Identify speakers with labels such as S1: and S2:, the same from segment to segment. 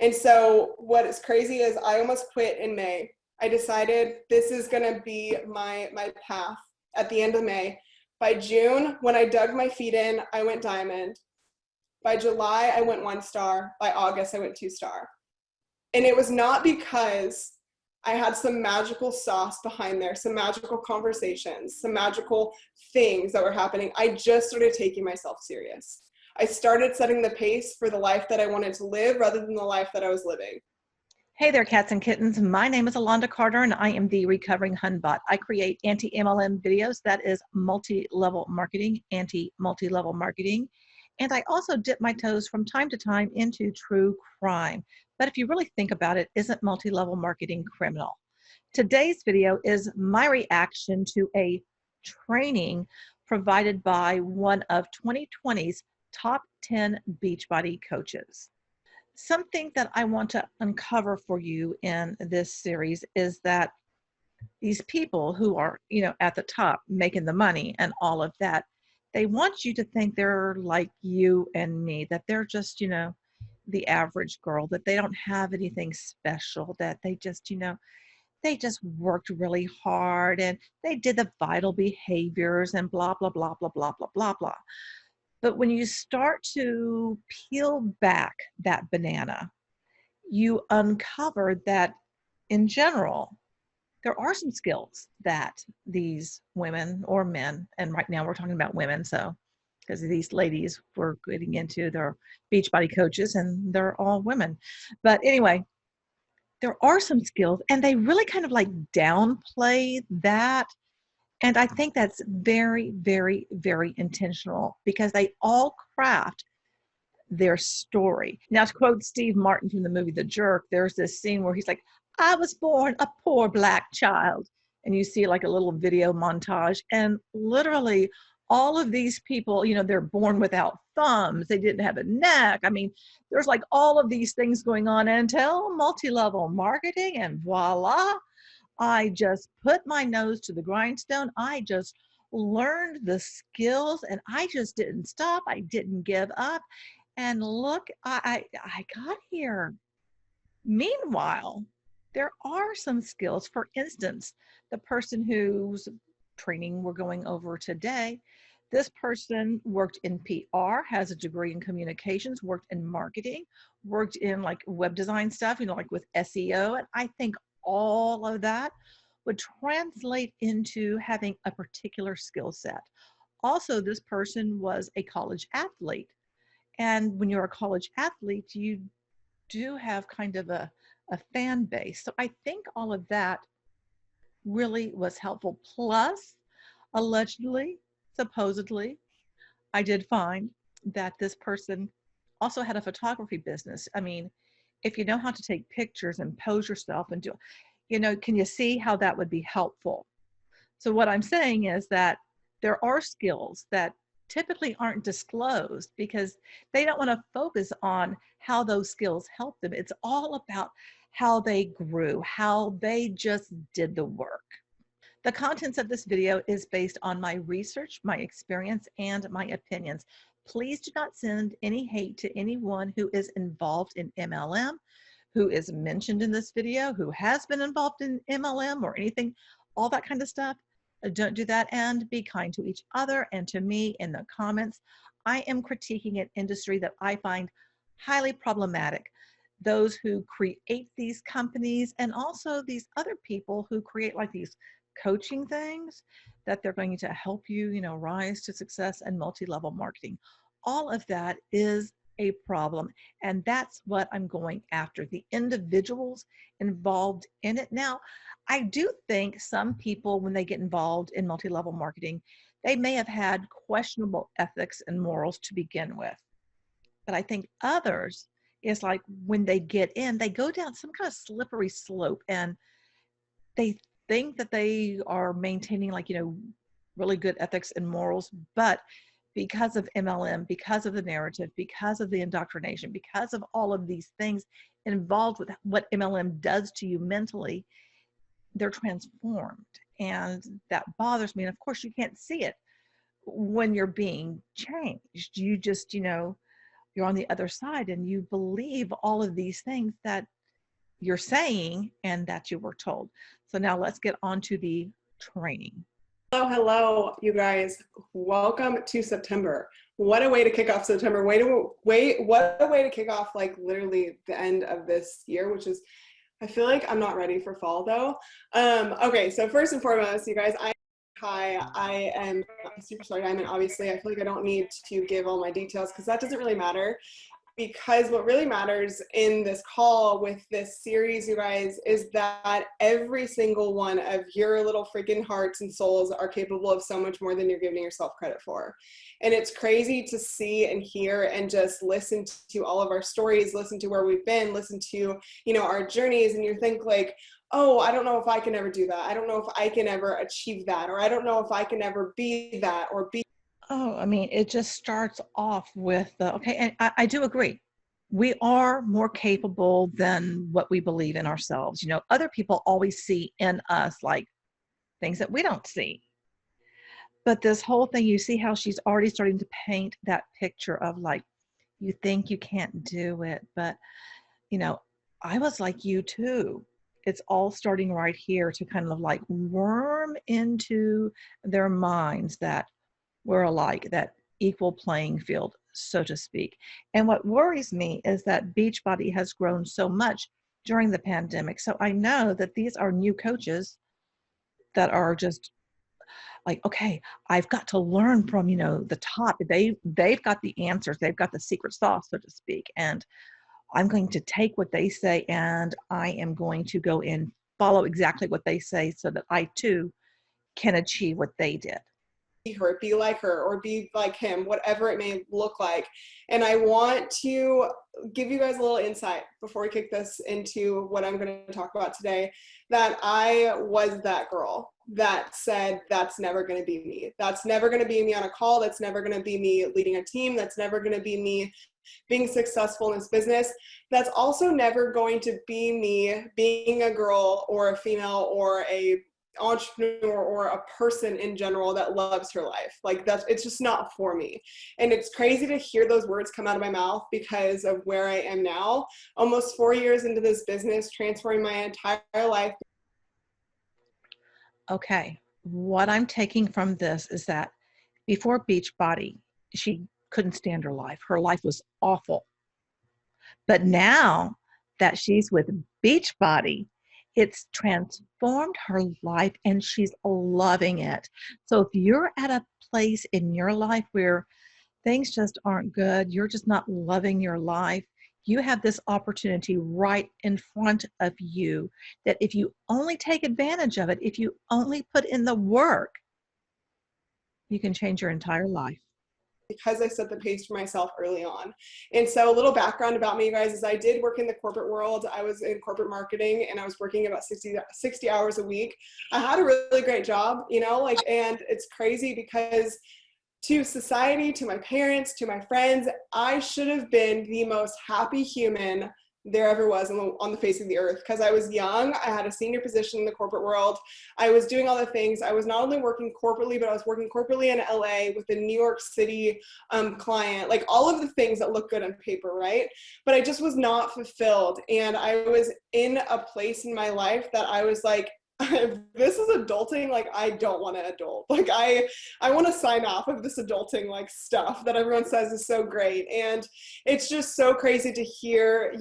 S1: And so what is crazy is I almost quit in May. I decided this is gonna be my path at the end of May. By June, when I dug my feet in, I went diamond. By July, I went 1 star. By August, I went 2 star. And it was not because I had some magical sauce behind there, some magical conversations, some magical things that were happening. I just started taking myself serious. I started setting the pace for the life that I wanted to live rather than the life that I was living.
S2: Hey there, cats and kittens. My name is Alonda Carter, and I am the Recovering Hunbot. I create anti-MLM videos, that is multi-level marketing, anti-multi-level marketing. And I also dip my toes from time to time into true crime. But if you really think about it, isn't multi-level marketing criminal? Today's video is my reaction to a training provided by one of 2020's top 10 Beachbody coaches. Something that I want to uncover for you in this series is that these people who are, at the top making the money and all of that, they want you to think they're like you and me, that they're just, the average girl, that they don't have anything special, that they just, they just worked really hard and they did the vital behaviors and blah, blah, blah, blah, blah, blah, blah, blah. But when you start to peel back that banana, you uncover that in general, there are some skills that these women or men, and right now we're talking about women, so because these ladies we're getting into, they're Beachbody coaches and they're all women. But anyway, there are some skills and they really kind of like downplay that. And I think that's very, very, very intentional because they all craft their story. Now, to quote Steve Martin from the movie The Jerk, there's this scene where he's like, I was born a poor Black child. And you see like a little video montage. And literally, all of these people, you know, they're born without thumbs. They didn't have a neck. I mean, there's like all of these things going on until multi-level marketing, and voila, I just put my nose to the grindstone. I just learned the skills and I just didn't stop. I didn't give up. And look, I got here. Meanwhile, there are some skills. For instance, the person whose training we're going over today, this person worked in PR, has a degree in communications, worked in marketing, worked in like web design stuff, you know, like with SEO. And I think all of that would translate into having a particular skill set. Also, this person was a college athlete. And when you're a college athlete, you do have kind of a fan base. So I think all of that really was helpful. Plus, allegedly, supposedly, I did find that this person also had a photography business. I mean, if you know how to take pictures and pose yourself and do, you know, can you see how that would be helpful? So what I'm saying is that there are skills that typically aren't disclosed because they don't want to focus on how those skills help them. It's all about how they grew, how they just did the work. The contents of this video is based on my research, my experience, and my opinions. Please do not send any hate to anyone who is involved in MLM, who is mentioned in this video, who has been involved in MLM or anything, all that kind of stuff. Don't do that, and be kind to each other and to me in the comments. I am critiquing an industry that I find highly problematic. Those who create these companies and also these other people who create like these coaching things that they're going to help you, you know, rise to success and multi-level marketing. All of that is a problem. And that's what I'm going after, the individuals involved in it. Now, I do think some people, when they get involved in multi-level marketing, they may have had questionable ethics and morals to begin with. But I think others is like when they get in, they go down some kind of slippery slope and they think that they are maintaining like, you know, really good ethics and morals, but because of MLM, because of the narrative, because of the indoctrination, because of all of these things involved with what MLM does to you mentally, they're transformed. And that bothers me. And of course, you can't see it when you're being changed. You just, you know, you're on the other side and you believe all of these things that you're saying and that you were told. So now let's get on to the training.
S1: Hello, you guys. Welcome to September. What a way to kick off September. What a way to kick off like literally the end of this year, which is, I feel like I'm not ready for fall though. Okay, so first and foremost, you guys, I am a Superstar Diamond. Obviously, I feel like I don't need to give all my details because that doesn't really matter. Because what really matters in this call with this series, you guys, is that every single one of your little freaking hearts and souls are capable of so much more than you're giving yourself credit for. And it's crazy to see and hear and just listen to all of our stories, listen to where we've been, listen to, you know, our journeys, and you think like, oh, I don't know if I can ever do that. I don't know if I can ever achieve that, or I don't know if I can ever be that or be.
S2: Oh, I mean, it just starts off with the, okay, and I do agree. We are more capable than what we believe in ourselves. You know, other people always see in us like things that we don't see. But this whole thing, you see how she's already starting to paint that picture of like, you think you can't do it, but, you know, I was like you too. it's all starting right here to kind of like worm into their minds that we're alike, that equal playing field, so to speak. And what worries me is that Beachbody has grown so much during the pandemic. So I know that these are new coaches that are just like, okay, I've got to learn from, the top. They've got the answers. They've got the secret sauce, so to speak. And I'm going to take what they say and I am going to go and follow exactly what they say so that I too can achieve what they did.
S1: Be her, be like her, or be like him, whatever it may look like. And I want to give you guys a little insight before we kick this into what I'm going to talk about today, that I was that girl that said, that's never going to be me. That's never going to be me on a call. That's never going to be me leading a team. That's never going to be me being successful in this business. That's also never going to be me being a girl or a female or a entrepreneur or a person in general that loves her life. Like it's just not for me. And it's crazy to hear those words come out of my mouth because of where I am now, almost 4 years into this business, transforming my entire life.
S2: Okay, what I'm taking from this is that before Beachbody, she couldn't stand her life. Her life was awful. But now that she's with Beachbody, it's transformed her life and she's loving it. So if you're at a place in your life where things just aren't good, you're just not loving your life, you have this opportunity right in front of you that if you only take advantage of it, if you only put in the work, you can change your entire life.
S1: Because I set the pace for myself early on. And so a little background about me, you guys, is I did work in the corporate world. I was in corporate marketing and I was working about 60 hours a week. I had a really great job, and it's crazy because to society, to my parents, to my friends, I should have been the most happy human there ever was on the face of the earth, because I was young. I had a senior position in the corporate world. I was doing all the things. I was not only working corporately, but I was working corporately in LA with a New York City client, like all of the things that look good on paper, right? But I just was not fulfilled. And I was in a place in my life that I was like, if this is adulting, like I don't want to adult. Like I want to sign off of this adulting like stuff that everyone says is so great. And it's just so crazy to hear,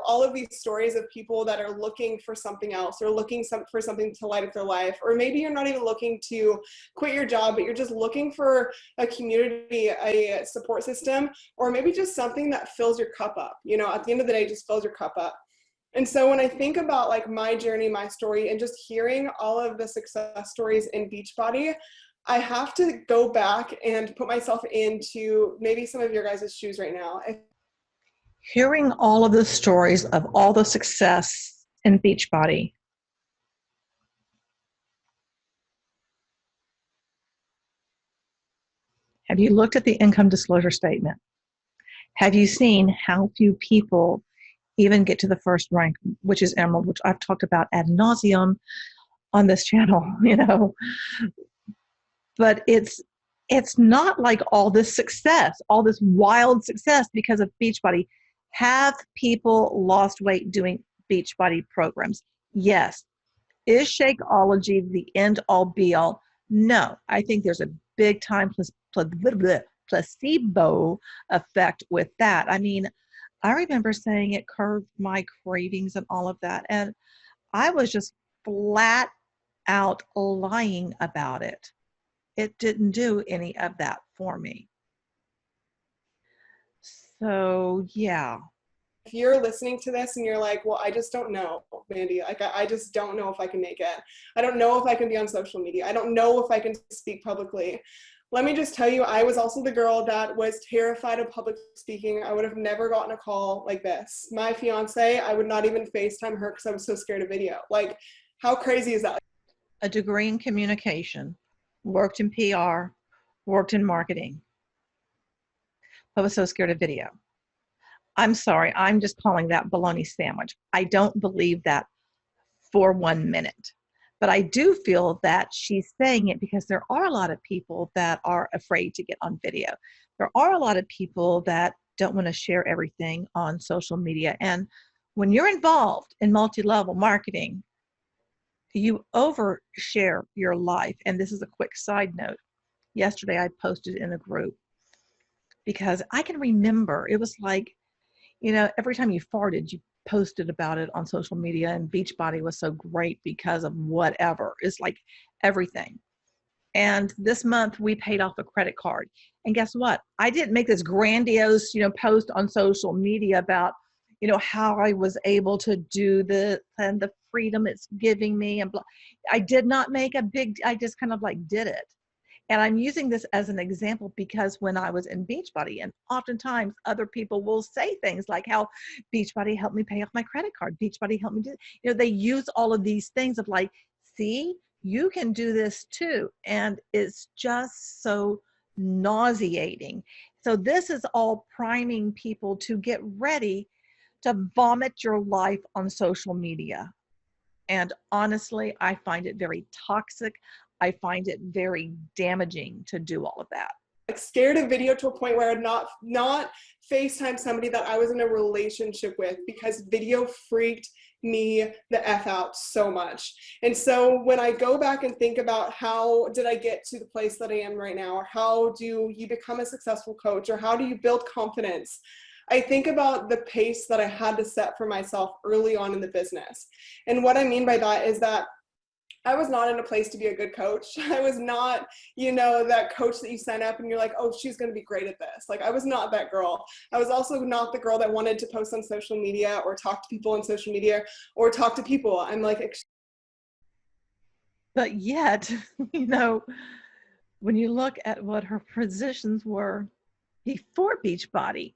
S1: all of these stories of people that are looking for something else or looking for something to light up their life. Or maybe you're not even looking to quit your job, but you're just looking for a community, a support system, or maybe just something that fills your cup up. At the end of the day, just fills your cup up. And so when I think about like my journey, my story, and just hearing all of the success stories in Beachbody, I have to go back and put myself into maybe some of your guys' shoes right now.
S2: Hearing all of the stories of all the success in Beachbody, have you looked at the income disclosure statement? Have you seen how few people even get to the first rank, which is Emerald, which I've talked about ad nauseum on this channel, But it's not like all this success, all this wild success because of Beachbody. Have people lost weight doing Beachbody programs? Yes. Is Shakeology the end all be all? No. I think there's a big time placebo effect with that. I mean, I remember saying it curbed my cravings and all of that. And I was just flat out lying about it. It didn't do any of that for me. So, yeah.
S1: If you're listening to this and you're like, well, I just don't know, Mandy, like I just don't know if I can make it. I don't know if I can be on social media. I don't know if I can speak publicly. Let me just tell you, I was also the girl that was terrified of public speaking. I would have never gotten a call like this. My fiance, I would not even FaceTime her because I was so scared of video. Like, how crazy is that?
S2: A degree in communication, worked in PR, worked in marketing, but was so scared of video. I'm sorry, I'm just calling that bologna sandwich. I don't believe that for 1 minute. But I do feel that she's saying it because there are a lot of people that are afraid to get on video. There are a lot of people that don't want to share everything on social media. And when you're involved in multi-level marketing, you overshare your life. And this is a quick side note. Yesterday, I posted in a group because I can remember it was like, every time you farted, you posted about it on social media, and Beachbody was so great because of whatever. It's like everything. And this month we paid off a credit card. And guess what? I didn't make this grandiose, post on social media about, how I was able to do this and the freedom it's giving me and blah. I did not make a big, I just kind of like did it. And I'm using this as an example because when I was in Beachbody, and oftentimes other people will say things like how Beachbody helped me pay off my credit card. Beachbody helped me do, they use all of these things of like, see, you can do this too. And it's just so nauseating. So this is all priming people to get ready to vomit your life on social media. And honestly, I find it very toxic. I find it very damaging to do all of that.
S1: Like scared of video to a point where I'd not FaceTime somebody that I was in a relationship with because video freaked me the F out so much. And so when I go back and think about how did I get to the place that I am right now, or how do you become a successful coach, or how do you build confidence, I think about the pace that I had to set for myself early on in the business. And what I mean by that is that I was not in a place to be a good coach. I was not, that coach that you sign up and you're like, oh, she's going to be great at this. Like, I was not that girl. I was also not the girl that wanted to post on social media or talk to people on social media or talk to people. I'm like,
S2: but yet, when you look at what her positions were before Beachbody,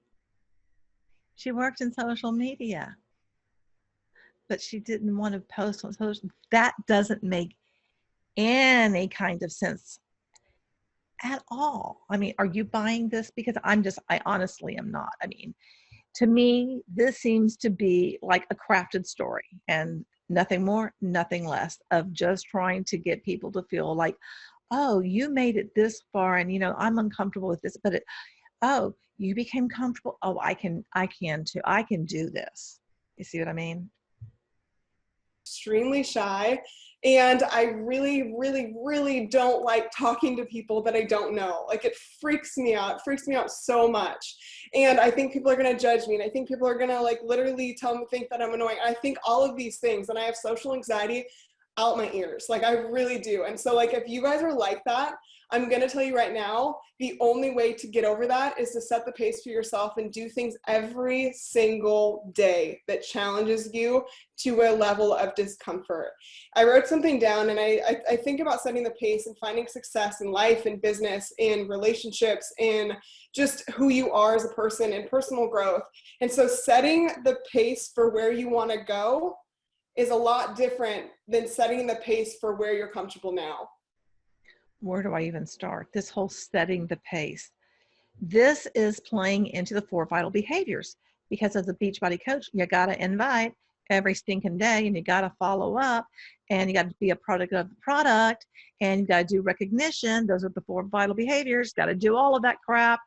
S2: she worked in social media, but she didn't want to post on social. That doesn't make any kind of sense at all. I mean, are you buying this? Because I honestly am not. I mean, to me, this seems to be like a crafted story and nothing more, nothing less, of just trying to get people to feel like, oh, you made it this far and, I'm uncomfortable with this, but oh, you became comfortable. Oh, I can too. I can do this. You see what I mean?
S1: extremely shy. And I really, really, really don't like talking to people that I don't know. Like, it freaks me out. It freaks me out so much. And I think people are going to judge me. And I think people are going to like literally think that I'm annoying. I think all of these things, and I have social anxiety out my ears. Like, I really do. And so like, if you guys are like that, I'm going to tell you right now, the only way to get over that is to set the pace for yourself and do things every single day that challenges you to a level of discomfort. I wrote something down, and I think about setting the pace and finding success in life and business, in relationships, in just who you are as a person and personal growth. And so setting the pace for where you want to go is a lot different than setting the pace for where you're comfortable now.
S2: Where do I even start? This whole setting the pace. This is playing into the 4 vital behaviors, because as a Beachbody coach, you got to invite every stinking day, and you got to follow up, and you got to be a product of the product, and you got to do recognition. Those are the 4 vital behaviors. Got to do all of that crap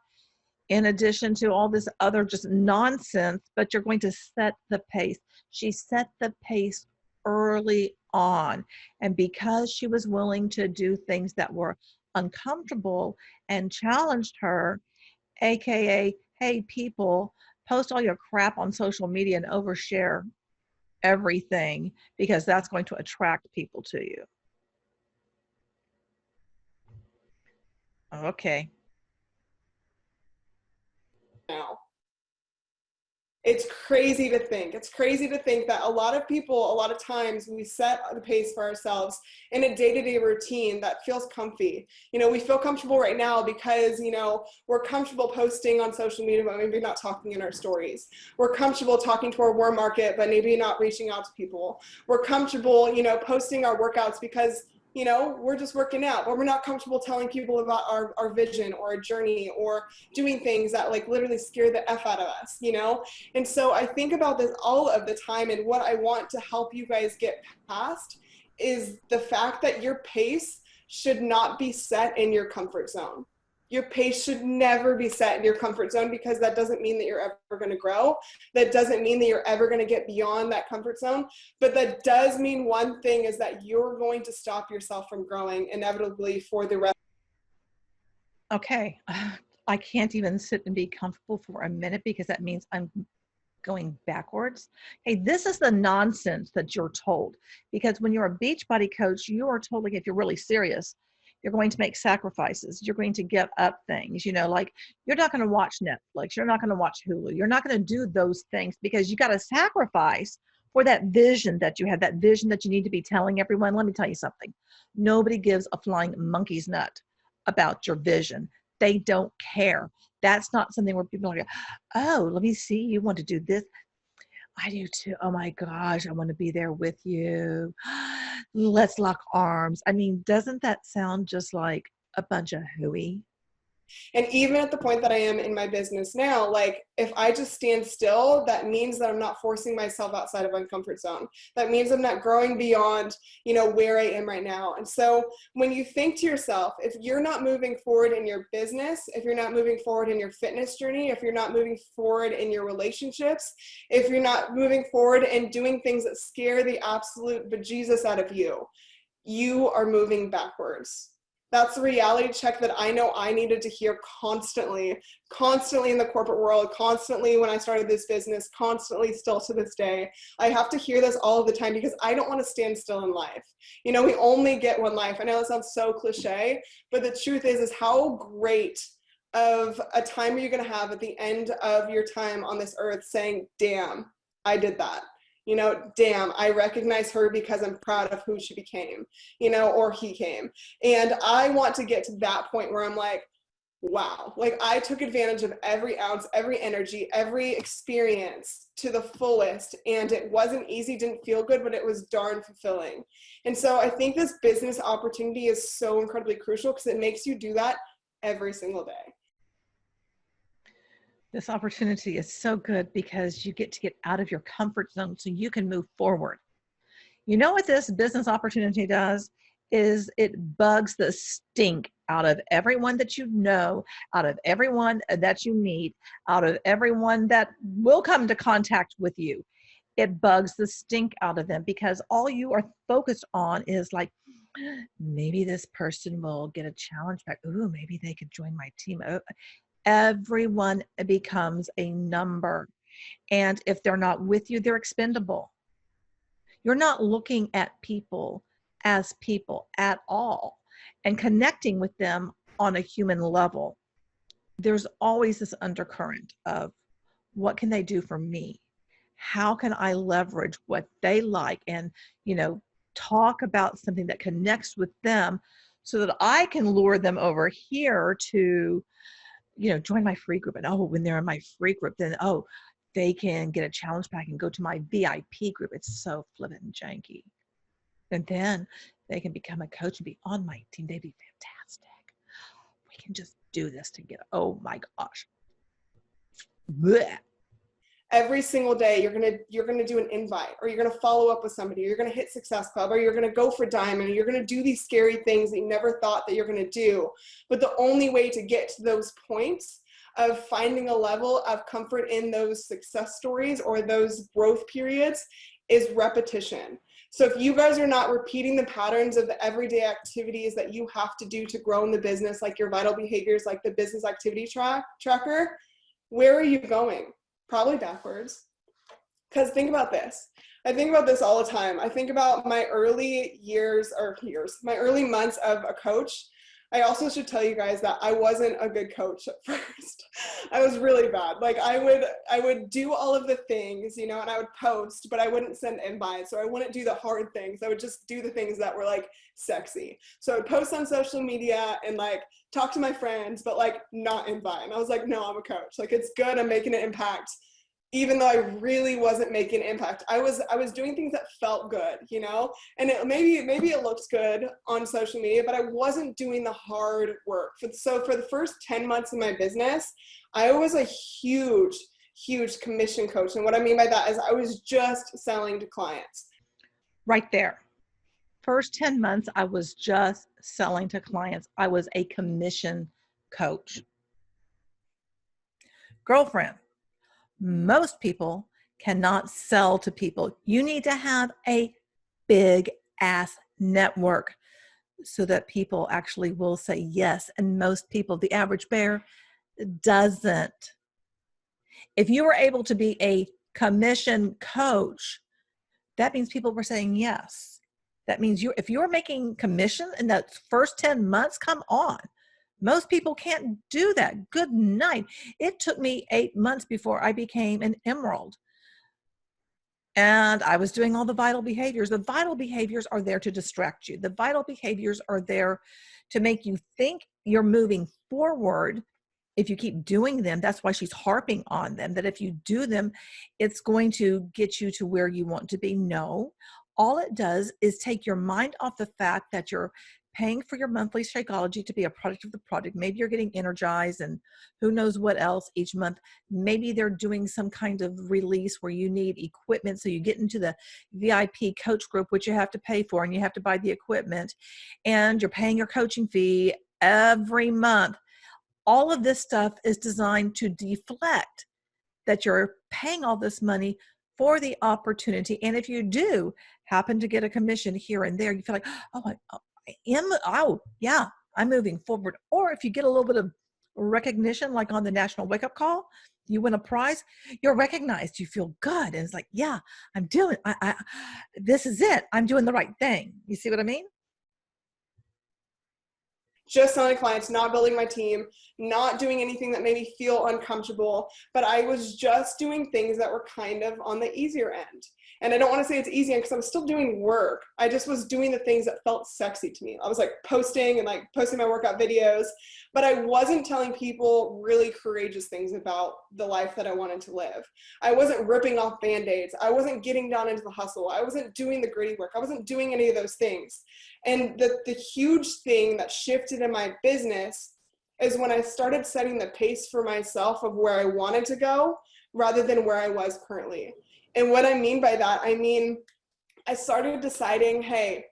S2: in addition to all this other just nonsense, but you're going to set the pace. She set the pace early on. And because she was willing to do things that were uncomfortable and challenged her, AKA, hey, people, post all your crap on social media and overshare everything, because that's going to attract people to you. Okay.
S1: Now, it's crazy to think. It's crazy to think that a lot of people, a lot of times, we set the pace for ourselves in a day-to-day routine that feels comfy. We feel comfortable right now because, we're comfortable posting on social media, but maybe not talking in our stories. We're comfortable talking to our warm market, but maybe not reaching out to people. We're comfortable, posting our workouts because we're just working out, but we're not comfortable telling people about our vision or our journey, or doing things that like literally scare the F out of us, And so I think about this all of the time, and what I want to help you guys get past is the fact that your pace should not be set in your comfort zone. Your pace should never be set in your comfort zone, because that doesn't mean that you're ever going to grow. That doesn't mean that you're ever going to get beyond that comfort zone. But that does mean one thing, is that you're going to stop yourself from growing inevitably for the rest.
S2: Okay. I can't even sit and be comfortable for a minute, because that means I'm going backwards. Hey, this is the nonsense that you're told, because when you're a Beachbody coach, you are told, like, if you're really serious, you're going to make sacrifices. You're going to give up things, like you're not going to watch Netflix. You're not going to watch Hulu. You're not going to do those things, because you got to sacrifice for that vision that you have, that vision that you need to be telling everyone. Let me tell you something. Nobody gives a flying monkey's nut about your vision. They don't care. That's not something where people are like, oh, let me see, you want to do this. I do too. Oh my gosh, I want to be there with you. Let's lock arms. I mean, doesn't that sound just like a bunch of hooey?
S1: And even at the point that I am in my business now, like, if I just stand still, that means that I'm not forcing myself outside of my comfort zone. That means I'm not growing beyond, where I am right now. And so when you think to yourself, if you're not moving forward in your business, if you're not moving forward in your fitness journey, if you're not moving forward in your relationships, if you're not moving forward and doing things that scare the absolute bejesus out of you, you are moving backwards. That's the reality check that I know I needed to hear constantly in the corporate world, constantly when I started this business, constantly still to this day. I have to hear this all of the time, because I don't want to stand still in life. We only get one life. I know that sounds so cliche, but the truth is how great of a time are you going to have at the end of your time on this earth saying, damn, I did that. Damn, I recognize her because I'm proud of who she became, or he came. And I want to get to that point where I'm like, wow, like I took advantage of every ounce, every energy, every experience to the fullest. And it wasn't easy, didn't feel good, but it was darn fulfilling. And so I think this business opportunity is so incredibly crucial, because it makes you do that every single day.
S2: This opportunity is so good, because you get to get out of your comfort zone so you can move forward. You know what this business opportunity does is it bugs the stink out of everyone that you know, out of everyone that you meet, out of everyone that will come into contact with you. It bugs the stink out of them, because all you are focused on is like, maybe this person will get a challenge back. Ooh, maybe they could join my team. Oh, everyone becomes a number. And if they're not with you, they're expendable. You're not looking at people as people at all and connecting with them on a human level. There's always this undercurrent of, what can they do for me? How can I leverage what they like and, talk about something that connects with them, so that I can lure them over here to, join my free group. And when they're in my free group, then they can get a challenge pack and go to my VIP group. It's so flippin' janky. And then they can become a coach and be on my team. They'd be fantastic. We can just do this together. Oh my gosh. Blech.
S1: Every single day you're gonna do an invite, or you're gonna follow up with somebody, or you're gonna hit Success Club, or you're gonna go for Diamond, or you're gonna do these scary things that you never thought that you're gonna do. But the only way to get to those points of finding a level of comfort in those success stories or those growth periods is repetition. So if you guys are not repeating the patterns of the everyday activities that you have to do to grow in the business, like your vital behaviors, like the business activity tracker, where are you going? Probably backwards. Because think about this. I think about this all the time. I think about my early my early months of a coach. I also should tell you guys that I wasn't a good coach at first. I was really bad. Like I would do all of the things, and I would post, but I wouldn't send invites, or I wouldn't do the hard things. I would just do the things that were like sexy. So I would post on social media and like talk to my friends, but like not invite. And I was like, no, I'm a coach. Like it's good. I'm making an impact. Even though I really wasn't making an impact, I was doing things that felt good, and maybe it looked good on social media, but I wasn't doing the hard work. So for the first 10 months of my business, I was a huge commission coach. And what I mean by that is I was just selling to clients.
S2: Right there. First 10 months, I was just selling to clients. I was a commission coach. Girlfriend, most people cannot sell to people. You need to have a big ass network so that people actually will say yes. And most people, the average bear, doesn't. If you were able to be a commission coach, that means people were saying yes. That means if you're making commission in that first 10 months, come on. Most people can't do that. Good night. It took me 8 months before I became an emerald. And I was doing all the vital behaviors. The vital behaviors are there to distract you. The vital behaviors are there to make you think you're moving forward. If you keep doing them, that's why she's harping on them, that if you do them, it's going to get you to where you want to be. No, all it does is take your mind off the fact that you're paying for your monthly Shakeology to be a product of the product. Maybe you're getting energized and who knows what else each month. Maybe they're doing some kind of release where you need equipment. So you get into the VIP coach group, which you have to pay for, and you have to buy the equipment, and you're paying your coaching fee every month. All of this stuff is designed to deflect that you're paying all this money for the opportunity. And if you do happen to get a commission here and there, you feel like, yeah, I'm moving forward. Or if you get a little bit of recognition, like on the National Wake Up Call, you win a prize, you're recognized, you feel good. And it's like, yeah, I'm doing, this is it. I'm doing the right thing. You see what I mean?
S1: Just selling clients, not building my team, not doing anything that made me feel uncomfortable, but I was just doing things that were kind of on the easier end. And I don't want to say it's easy because I was still doing work. I just was doing the things that felt sexy to me. I was like posting my workout videos, but I wasn't telling people really courageous things about the life that I wanted to live. I wasn't ripping off Band-Aids. I wasn't getting down into the hustle. I wasn't doing the gritty work. I wasn't doing any of those things. And the huge thing that shifted in my business is when I started setting the pace for myself of where I wanted to go rather than where I was currently. And what I mean by that, I started deciding, hey,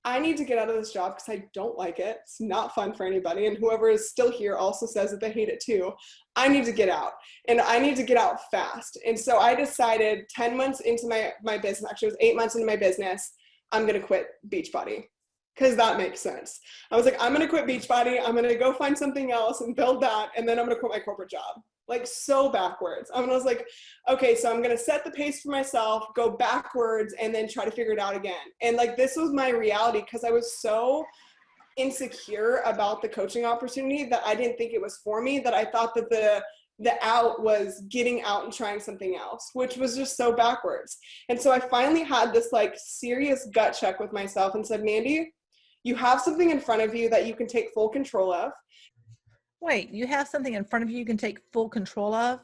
S1: I need to get out of this job because I don't like it. It's not fun for anybody. And whoever is still here also says that they hate it too. I need to get out, and I need to get out fast. And so I decided 10 months into my business, actually it was 8 months into my business, I'm going to quit Beachbody. Because that makes sense. I was like, I'm going to quit Beachbody. I'm going to go find something else and build that. And then I'm going to quit my corporate job. Like so backwards. I was like, okay, so I'm going to set the pace for myself, go backwards, and then try to figure it out again. And like, this was my reality because I was so insecure about the coaching opportunity that I didn't think it was for me, that I thought that the out was getting out and trying something else, which was just so backwards. And so I finally had this like serious gut check with myself and said, Mandy, you have something in front of you that you can take full control of.
S2: Wait, you have something in front of you can take full control of?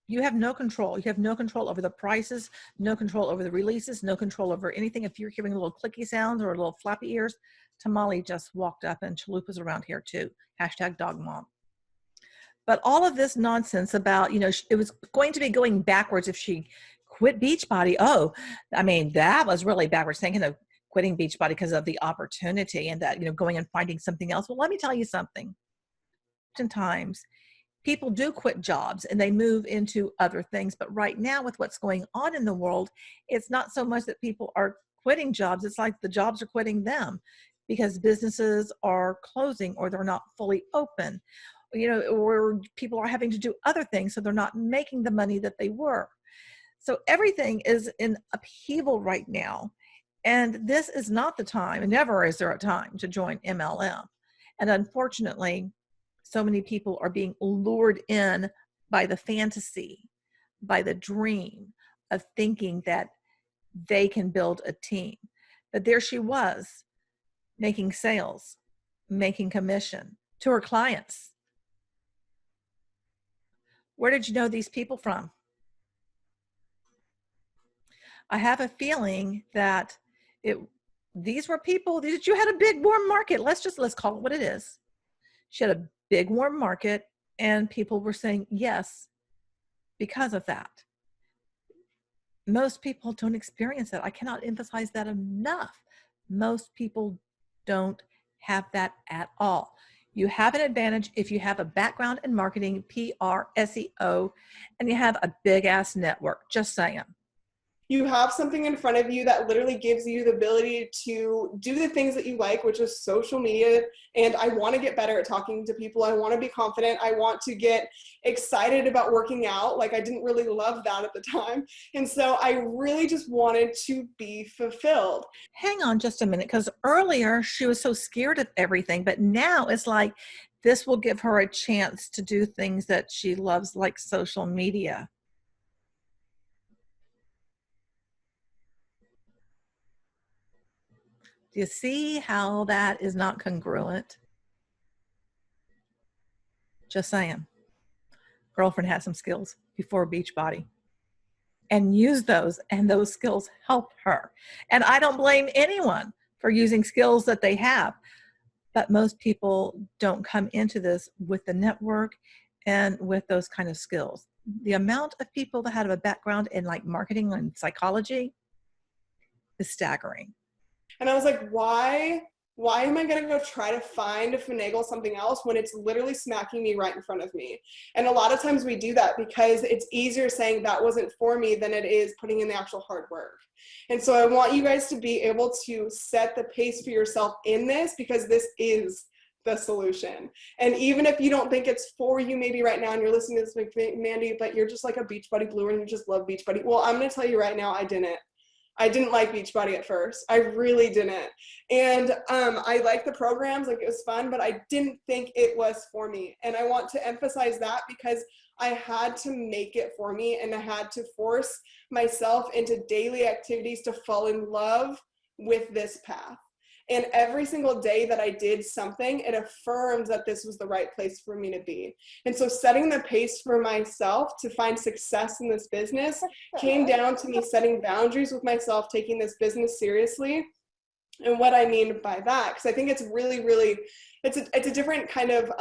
S2: You have no control. You have no control over the prices, no control over the releases, no control over anything. If you're hearing little clicky sounds or little flappy ears, Tamale just walked up, and Chalupa's around here too. #dogmom. But all of this nonsense about, it was going to be going backwards if she quit Beachbody. Oh, I mean, that was really backwards thinking of quitting Beachbody because of the opportunity and that, going and finding something else. Well, let me tell you something. Oftentimes, people do quit jobs and they move into other things. But right now, with what's going on in the world, it's not so much that people are quitting jobs. It's like the jobs are quitting them because businesses are closing or they're not fully open, or people are having to do other things. So they're not making the money that they were. So everything is in upheaval right now. And this is not the time, and never is there a time to join MLM. And unfortunately, so many people are being lured in by the fantasy, by the dream of thinking that they can build a team. But there she was, making sales, making commission to her clients. Where did you know these people from? I have a feeling that these were people that you had a big warm market. Let's call it what it is. She had a big warm market and people were saying yes because of that. Most people don't experience that. I cannot emphasize that enough. Most people don't have that at all. You have an advantage if you have a background in marketing, PR, SEO, and you have a big ass network. Just saying.
S1: You have something in front of you that literally gives you the ability to do the things that you like, which is social media. And I want to get better at talking to people. I want to be confident. I want to get excited about working out. Like, I didn't really love that at the time. And so I really just wanted to be fulfilled.
S2: Hang on just a minute, because earlier she was so scared of everything, but now it's like this will give her a chance to do things that she loves, like social media. Do you see how that is not congruent? Just saying. Girlfriend had some skills before Beachbody and used those, and those skills helped her. And I don't blame anyone for using skills that they have, but most people don't come into this with the network and with those kind of skills. The amount of people that have a background in like marketing and psychology is staggering.
S1: And I was like, why am I going to go try to finagle something else when it's literally smacking me right in front of me? And a lot of times we do that because it's easier saying that wasn't for me than it is putting in the actual hard work. And so I want you guys to be able to set the pace for yourself in this, because this is the solution. And even if you don't think it's for you maybe right now and you're listening to this, like, Mandy, but you're just like a Beachbody bluer and you just love Beachbody. Well, I'm going to tell you right now, I didn't like Beachbody at first. I really didn't. And I liked the programs, like it was fun, but I didn't think it was for me. And I want to emphasize that because I had to make it for me, and I had to force myself into daily activities to fall in love with this path. And every single day that I did something, it affirmed that this was the right place for me to be. And so setting the pace for myself to find success in this business came down to me setting boundaries with myself, taking this business seriously. And what I mean by that, because I think it's really, really, it's a different kind of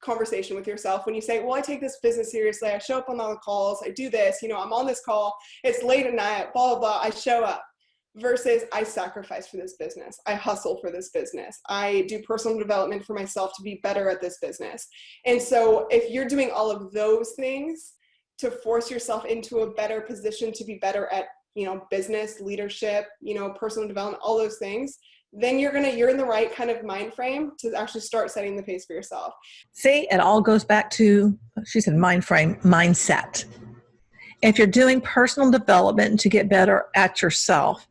S1: conversation with yourself when you say, well, I take this business seriously. I show up on all the calls. I do this, I'm on this call. It's late at night, blah, blah, blah. I show up. Versus I sacrifice for this business. I hustle for this business. I do personal development for myself to be better at this business. And so if you're doing all of those things to force yourself into a better position to be better at, business, leadership, personal development, all those things, then you're in the right kind of mind frame to actually start setting the pace for yourself.
S2: See, it all goes back to, she said mind frame, mindset. If you're doing personal development to get better at yourself,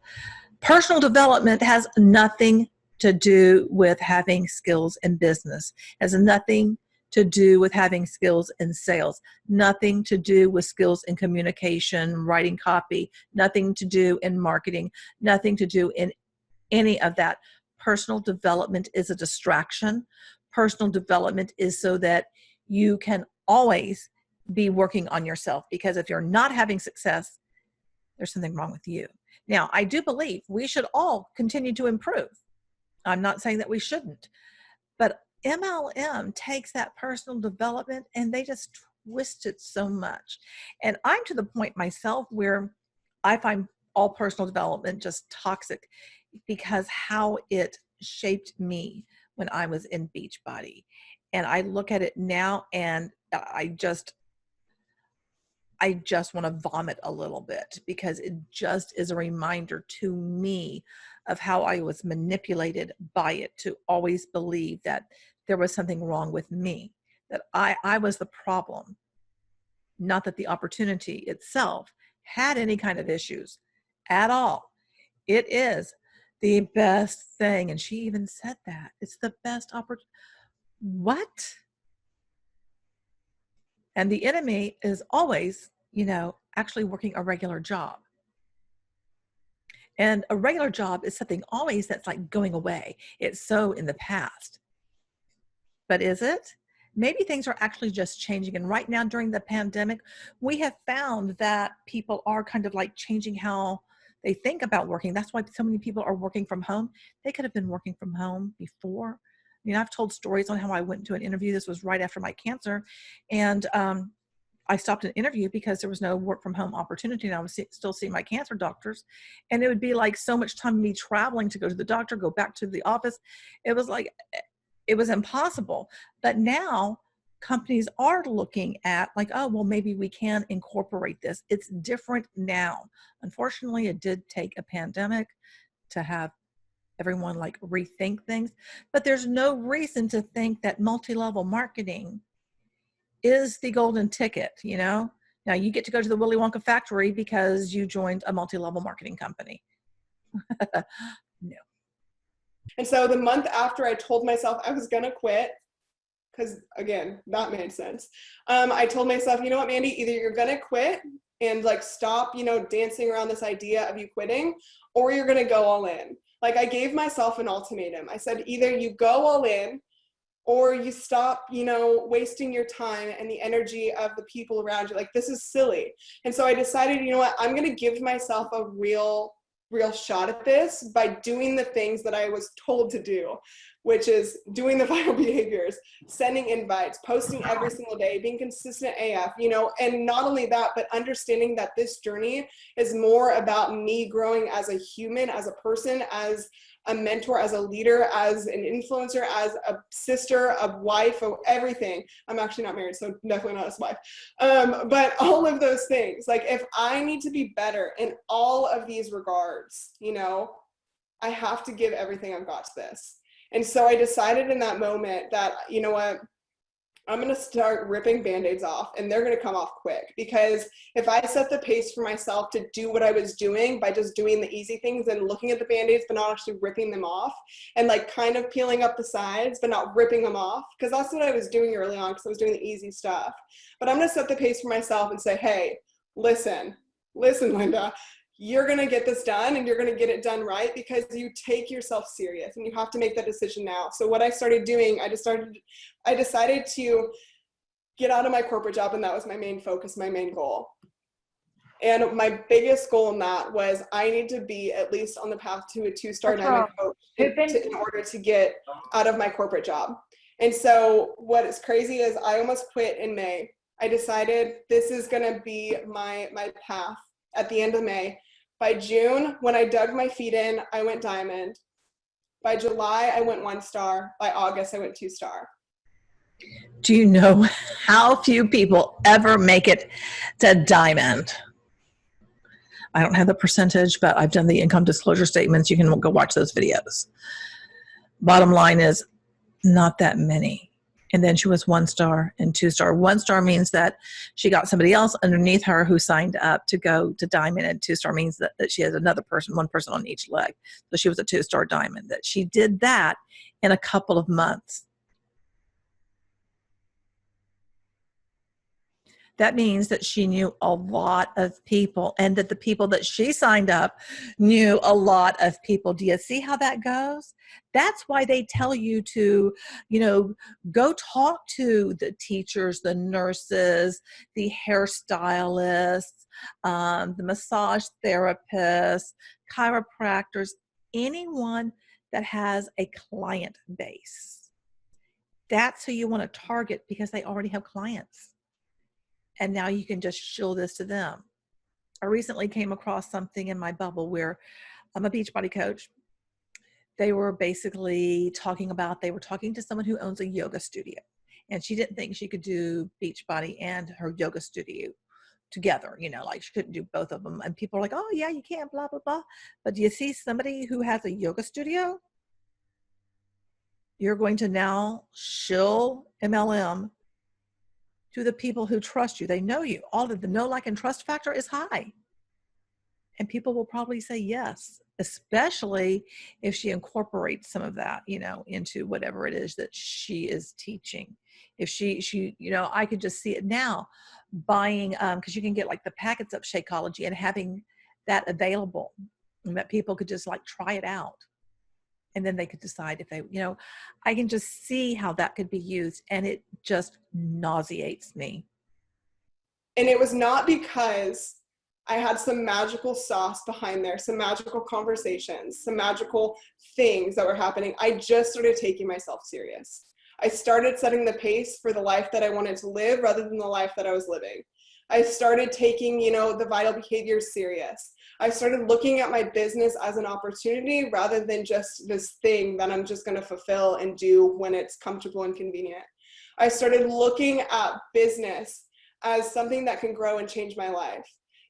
S2: personal development has nothing to do with having skills in business, has nothing to do with having skills in sales, nothing to do with skills in communication, writing copy, nothing to do in marketing, nothing to do in any of that. Personal development is a distraction. Personal development is so that you can always be working on yourself, because if you're not having success, there's something wrong with you. Now, I do believe we should all continue to improve. I'm not saying that we shouldn't, but MLM takes that personal development and they just twist it so much. And I'm to the point myself where I find all personal development just toxic, because how it shaped me when I was in Beachbody. And I look at it now and I just want to vomit a little bit, because it just is a reminder to me of how I was manipulated by it to always believe that there was something wrong with me, that I was the problem, not that the opportunity itself had any kind of issues at all. It is the best thing. And she even said that. It's the best opportunity. What? And the enemy is always, actually working a regular job. And a regular job is something always that's like going away. It's so in the past. But is it? Maybe things are actually just changing. And right now during the pandemic, we have found that people are kind of like changing how they think about working. That's why so many people are working from home. They could have been working from home before. I've told stories on how I went to an interview. This was right after my cancer. And I stopped an interview because there was no work from home opportunity, and I was still seeing my cancer doctors. And it would be like so much time me traveling to go to the doctor, go back to the office. It was like, it was impossible. But now companies are looking at like, oh, well, maybe we can incorporate this. It's different now. Unfortunately, it did take a pandemic to have everyone like rethink things, but there's no reason to think that multi-level marketing is the golden ticket, you know? Now you get to go to the Willy Wonka factory because you joined a multi-level marketing company. No.
S1: And so the month after I told myself I was gonna quit, because again, that made sense. I told myself, you know what, Mandy, either you're gonna quit and like stop, dancing around this idea of you quitting, or you're gonna go all in. Like I gave myself an ultimatum. I said, either you go all in or you stop, wasting your time and the energy of the people around you. Like, this is silly. And so I decided, you know what, I'm going to give myself a real shot at this by doing the things that I was told to do, which is doing the viral behaviors, sending invites, posting every single day, being consistent AF, and not only that, but understanding that this journey is more about me growing as a human, as a person, as a mentor, as a leader, as an influencer, as a sister, a wife, of everything. I'm actually not married, so definitely not a wife. But all of those things, like if I need to be better in all of these regards, I have to give everything I've got to this. And so I decided in that moment that, you know what, I'm going to start ripping Band-Aids off, and they're going to come off quick, because if I set the pace for myself to do what I was doing by just doing the easy things and looking at the Band-Aids, but not actually ripping them off, and like kind of peeling up the sides, but not ripping them off, because that's what I was doing early on, because I was doing the easy stuff. But I'm going to set the pace for myself and say, hey, listen, Linda, you're going to get this done, and you're going to get it done right, because you take yourself serious, and you have to make that decision now. So what I started doing, I decided to get out of my corporate job, and that was my main focus, my main goal. And my biggest goal in that was I need to be at least on the path to a 2-star diamond coach in order to get out of my corporate job. And so what is crazy is I almost quit in May. I decided this is going to be my path at the end of May. By June, when I dug my feet in, I went diamond. By July, I went 1-star. By August, I went 2-star.
S2: Do you know how few people ever make it to diamond? I don't have the percentage, but I've done the income disclosure statements. You can go watch those videos. Bottom line is not that many. And then she was 1-star and 2-star. 1-star means that she got somebody else underneath her who signed up to go to diamond, and 2-star means that she has another person, one person on each leg. So she was a 2-star diamond. That she did that in a couple of months. That means that she knew a lot of people, and that the people that she signed up knew a lot of people. Do you see how that goes? That's why they tell you to, go talk to the teachers, the nurses, the hairstylists, the massage therapists, chiropractors, anyone that has a client base. That's who you want to target, because they already have clients. And now you can just show this to them. I recently came across something in my bubble where I'm a Beachbody coach. They were basically talking to someone who owns a yoga studio. And she didn't think she could do Beachbody and her yoga studio together, like she couldn't do both of them. And people are like, oh yeah, you can, blah, blah, blah. But do you see somebody who has a yoga studio? You're going to now shill MLM to the people who trust you. They know you. All of the know, like, and trust factor is high. And people will probably say yes, especially if she incorporates some of that, into whatever it is that she is teaching. If she, I could just see it now buying, because you can get like the packets of Shakeology and having that available, and that people could just like try it out. And then they could decide if they, I can just see how that could be used, and it just nauseates me.
S1: And it was not because I had some magical sauce behind there, some magical conversations, some magical things that were happening. I just started taking myself serious. I started setting the pace for the life that I wanted to live rather than the life that I was living. I started taking, the vital behaviors serious. I started looking at my business as an opportunity rather than just this thing that I'm just going to fulfill and do when it's comfortable and convenient. I started looking at business as something that can grow and change my life,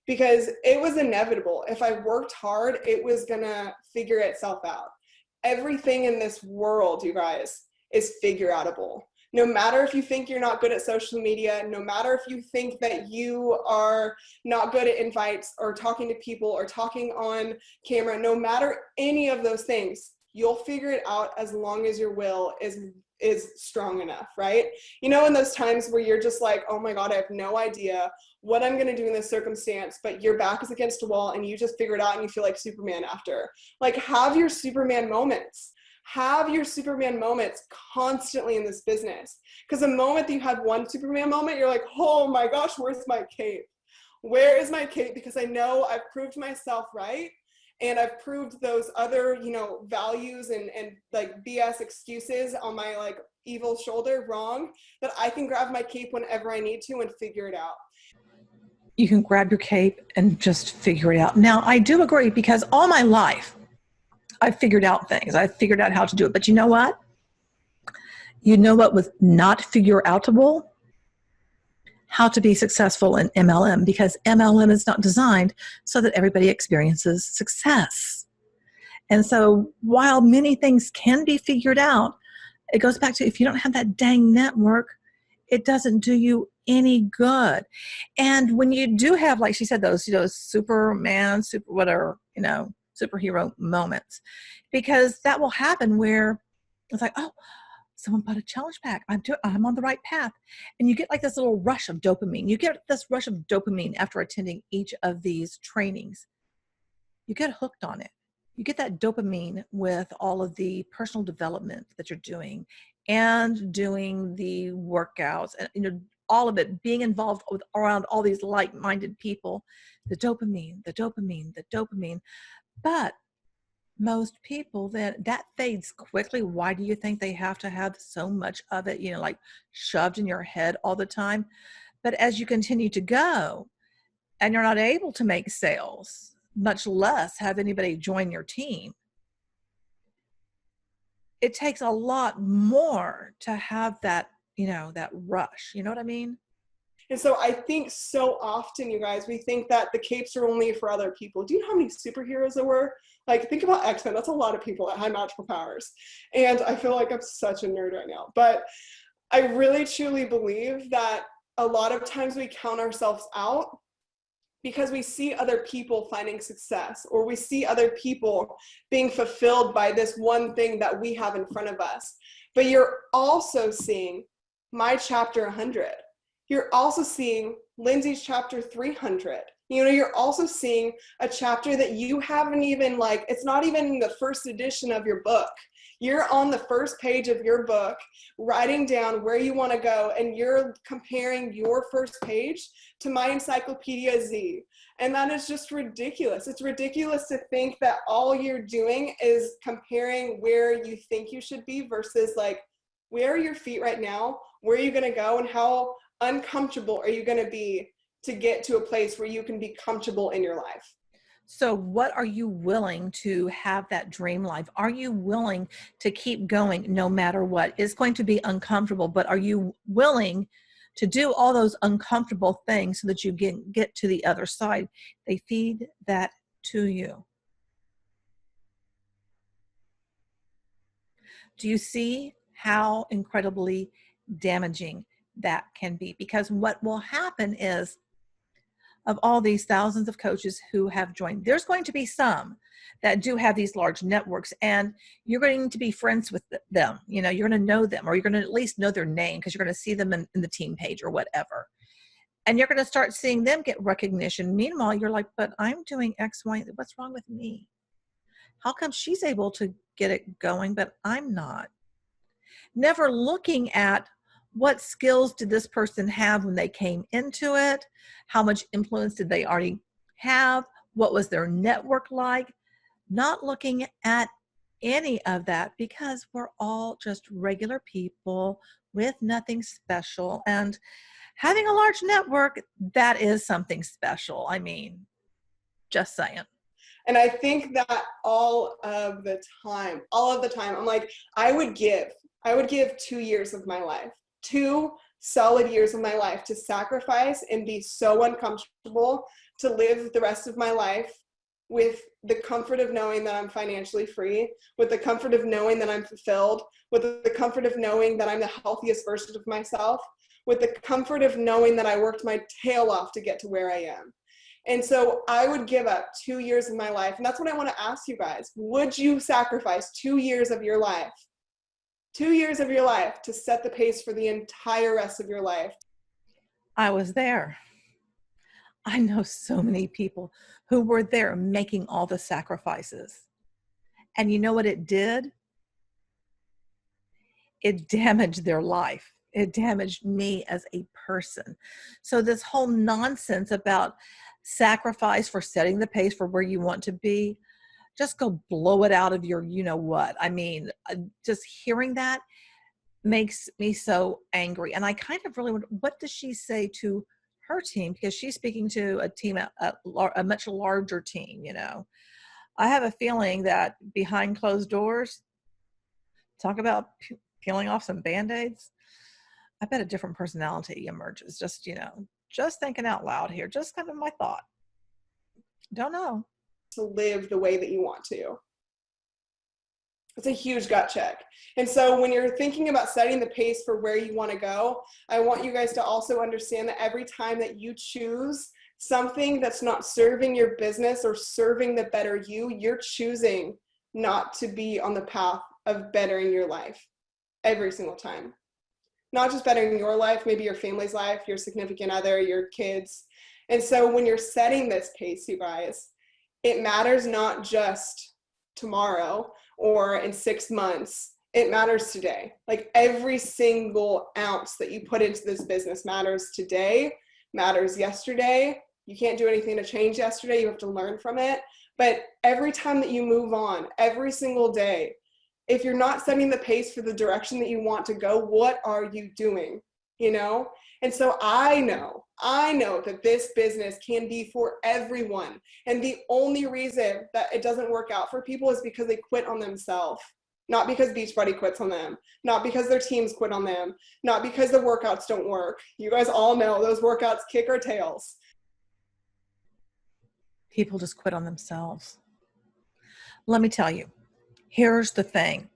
S1: because it was inevitable. If I worked hard, it was going to figure itself out. Everything in this world, you guys, is figure outable. No matter if you think you're not good at social media, no matter if you think that you are not good at invites or talking to people or talking on camera, no matter any of those things, you'll figure it out as long as your will is strong enough, right? In those times where you're just like, oh my God, I have no idea what I'm going to do in this circumstance, but your back is against a wall and you just figure it out and you feel like Superman after. Like, have your Superman moments. Have your Superman moments constantly in this business. Because the moment that you have one Superman moment, you're like, oh my gosh, where's my cape? Where is my cape? Because I know I've proved myself right. And I've proved those other, values and like BS excuses on my like evil shoulder wrong, that I can grab my cape whenever I need to and figure it out.
S2: You can grab your cape and just figure it out. Now, I do agree, because all my life, I've figured out things. I've figured out how to do it. But you know what? You know what was not figure outable? How to be successful in MLM, because MLM is not designed so that everybody experiences success. And so while many things can be figured out, it goes back to, if you don't have that dang network, it doesn't do you any good. And when you do have, like she said, those, Superman, superhero moments, because that will happen where it's like, oh, someone bought a challenge pack. I'm on the right path. And you get like this little rush of dopamine. You get this rush of dopamine after attending each of these trainings. You get hooked on it. You get that dopamine with all of the personal development that you're doing and doing the workouts and, all of it, being involved around all these like-minded people, the dopamine. But most people, that fades quickly. Why do you think they have to have so much of it, like shoved in your head all the time? But as you continue to go and you're not able to make sales, much less have anybody join your team, it takes a lot more to have that, that rush. You know what I mean?
S1: And so I think so often, you guys, we think that the capes are only for other people. Do you know how many superheroes there were? Like, think about X-Men. That's a lot of people that had magical powers. And I feel like I'm such a nerd right now. But I really, truly believe that a lot of times we count ourselves out because we see other people finding success, or we see other people being fulfilled by this one thing that we have in front of us. But you're also seeing my chapter 100. You're also seeing Lindsay's chapter 300. You're also seeing a chapter that you haven't even, it's not even the first edition of your book. You're on the first page of your book, writing down where you want to go, and you're comparing your first page to my Encyclopedia Z. And that is just ridiculous. It's ridiculous to think that all you're doing is comparing where you think you should be versus where are your feet right now? Where are you going to go? And how uncomfortable are you going to be to get to a place where you can be comfortable in your life?
S2: So what are you willing to have that dream life? Are you willing to keep going no matter what? It's going to be uncomfortable, but are you willing to do all those uncomfortable things so that you get to the other side? They feed that to you. Do you see how incredibly damaging that can be? Because what will happen is, of all these thousands of coaches who have joined, there's going to be some that do have these large networks, and you're going to be friends with them. You're going to know them, or you're going to at least know their name because you're going to see them in the team page or whatever. And you're going to start seeing them get recognition. Meanwhile, you're like, but I'm doing X, Y, what's wrong with me? How come she's able to get it going, but I'm not? Never looking at what skills did this person have when they came into it? How much influence did they already have? What was their network like? Not looking at any of that, because we're all just regular people with nothing special. And Having a large network, that is something special. I mean, just saying.
S1: And I think that all of the time, I'm like, I would give 2 years of my life, 2 solid years of my life to sacrifice and be so uncomfortable to live the rest of my life with the comfort of knowing that I'm financially free, with the comfort of knowing that I'm fulfilled, with the comfort of knowing that I'm the healthiest version of myself, with the comfort of knowing that I worked my tail off to get to where I am. And so I would give up 2 years of my life. And that's what I want to ask you guys. Would you sacrifice 2 years of your life, 2 years of your life to set the pace for the entire rest of your life?
S2: I was there. I know so many people who were there making all the sacrifices. And you know what it did? It damaged their life. It damaged me as a person. So this whole nonsense about sacrifice for setting the pace for where you want to be, just go blow it out of your, you know what. I mean, just hearing that makes me so angry. And I kind of really wonder, what does she say to her team? Because she's speaking to a team, a much larger team, you know. I have a feeling that behind closed doors, talk about peeling off some Band-Aids, I bet a different personality emerges. Just, you know, just thinking out loud here, just kind of my thought. Don't know.
S1: To live the way that you want to. It's a huge gut check. And so when you're thinking about setting the pace for where you want to go, I want you guys to also understand that every time that you choose something that's not serving your business or serving the better you, you're choosing not to be on the path of bettering your life every single time. Not just bettering your life, maybe your family's life, your significant other, your kids. And so when you're setting this pace, you guys, it matters not just tomorrow or in 6 months. It matters today. Like every single ounce that you put into this business matters today, matters yesterday. You can't do anything to change yesterday. You have to learn from it. But every time that you move on, every single day, if you're not setting the pace for the direction that you want to go, what are you doing? You know? And so I know that this business can be for everyone. And the only reason that it doesn't work out for people is because they quit on themselves. Not because Beachbody quits on them, not because their teams quit on them, not because the workouts don't work. You guys all know those workouts kick our tails.
S2: People just quit on themselves. Let me tell you, here's the thing.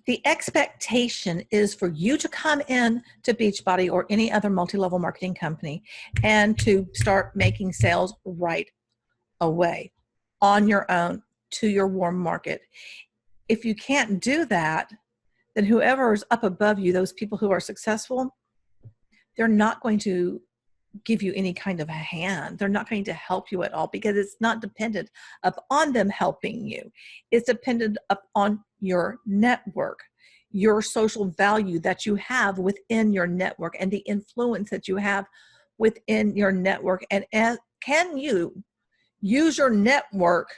S2: The expectation is for you to come in to Beachbody or any other multi-level marketing company and to start making sales right away on your own to your warm market. If you can't do that, then whoever is up above you, those people who are successful, they're not going to give you any kind of a hand. They're not going to help you at all because it's not dependent upon them helping you. It's dependent upon your network, your social value that you have within your network and the influence that you have within your network. And can you use your network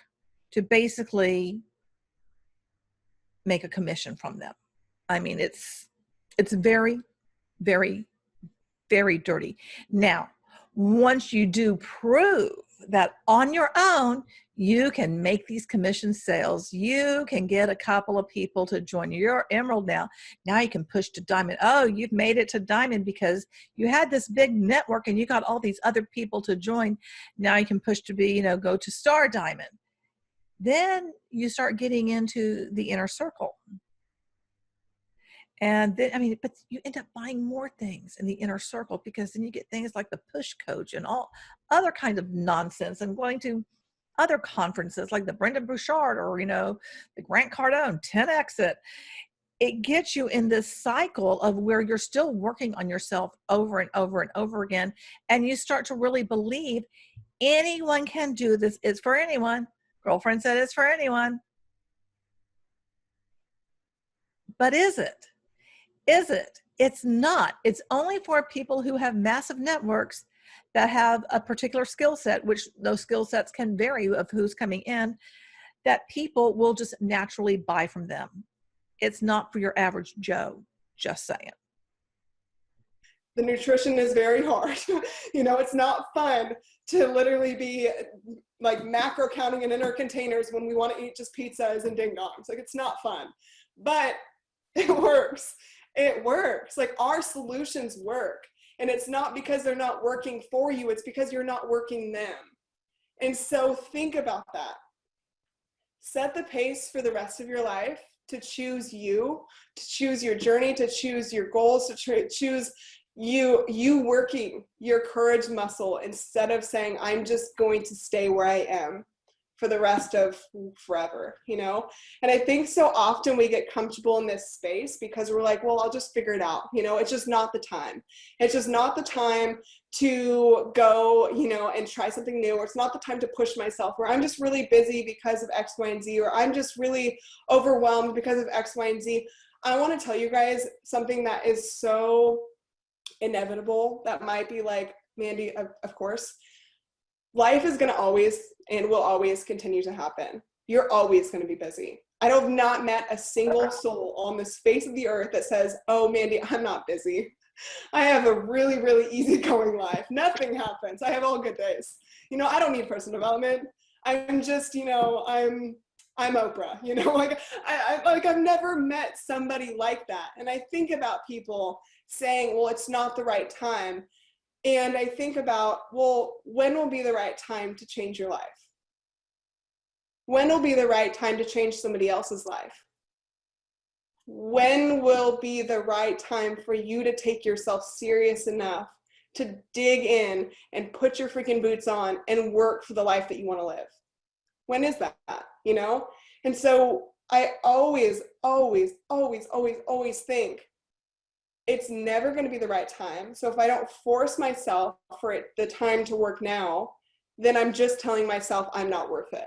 S2: to basically make a commission from them? I mean, it's very, very, very dirty. Now, once you do prove that on your own, you can make these commission sales, you can get a couple of people to join you. You're Emerald now. Now you can push to Diamond. Oh, you've made it to Diamond because you had this big network and you got all these other people to join. Now you can push to be, go to Star Diamond. Then you start getting into the inner circle. And then, but you end up buying more things in the inner circle because then you get things like the push coach and all other kind of nonsense and going to other conferences like the Brendan Bouchard or, the Grant Cardone 10X it. It gets you in this cycle of where you're still working on yourself over and over and over again. And you start to really believe anyone can do this. It's for anyone. Girlfriend said it's for anyone. But is it? Is it? It's not. It's only for people who have massive networks that have a particular skill set, which those skill sets can vary of who's coming in, that people will just naturally buy from them. It's not for your average Joe, just saying.
S1: The nutrition is very hard. You know, it's not fun to literally be like macro counting in inner containers when we want to eat just pizzas and ding dongs. Like, it's not fun, but it works. It works. Like, our solutions work. And it's not because they're not working for you. It's because you're not working them. And so think about that. Set the pace for the rest of your life to choose you, to choose your journey, to choose your goals, to choose you working your courage muscle instead of saying, I'm just going to stay where I am for the rest of forever, you know? And I think so often we get comfortable in this space because we're like, well, I'll just figure it out. You know, it's just not the time. It's just not the time to go, you know, and try something new, or it's not the time to push myself, or I'm just really busy because of X, Y, and Z, or I'm just really overwhelmed because of X, Y, and Z. I want to tell you guys something that is so inevitable that might be like, Mandy, of course, life is going to always and will always continue to happen. You're always going to be busy. I have not met a single soul on this face of the earth that says, oh, Mandy, I'm not busy. I have a really, really easygoing life. Nothing happens. I have all good days. You know, I don't need personal development. I'm just, you know, I'm Oprah, you know, like I've never met somebody like that. And I think about people saying, well, it's not the right time. And I think about, well, when will be the right time to change your life? When will be the right time to change somebody else's life? When will be the right time for you to take yourself serious enough to dig in and put your freaking boots on and work for the life that you want to live? When is that, you know? And so I always think it's never going to be the right time. So if I don't force myself for it, the time to work now, then I'm just telling myself I'm not worth it.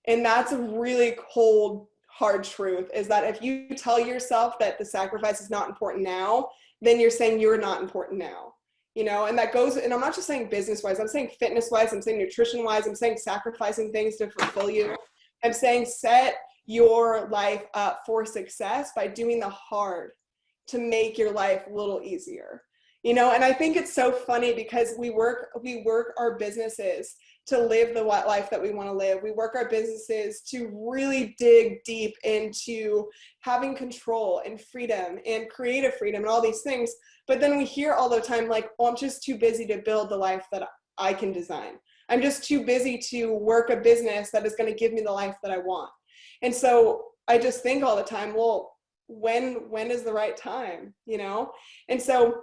S1: And that's a really cold, hard truth, is that if you tell yourself that the sacrifice is not important now, then you're saying you're not important now. You know, and that goes, and I'm not just saying business-wise, I'm saying fitness-wise, I'm saying nutrition-wise, I'm saying sacrificing things to fulfill you. I'm saying set your life up for success by doing the hard to make your life a little easier. You know, and I think it's so funny because we work our businesses to live the life that we want to live. We work our businesses to really dig deep into having control and freedom and creative freedom and all these things. But then we hear all the time, like, oh, I'm just too busy to build the life that I can design. I'm just too busy to work a business that is going to give me the life that I want. And so I just think all the time, well, when is the right time, you know? And so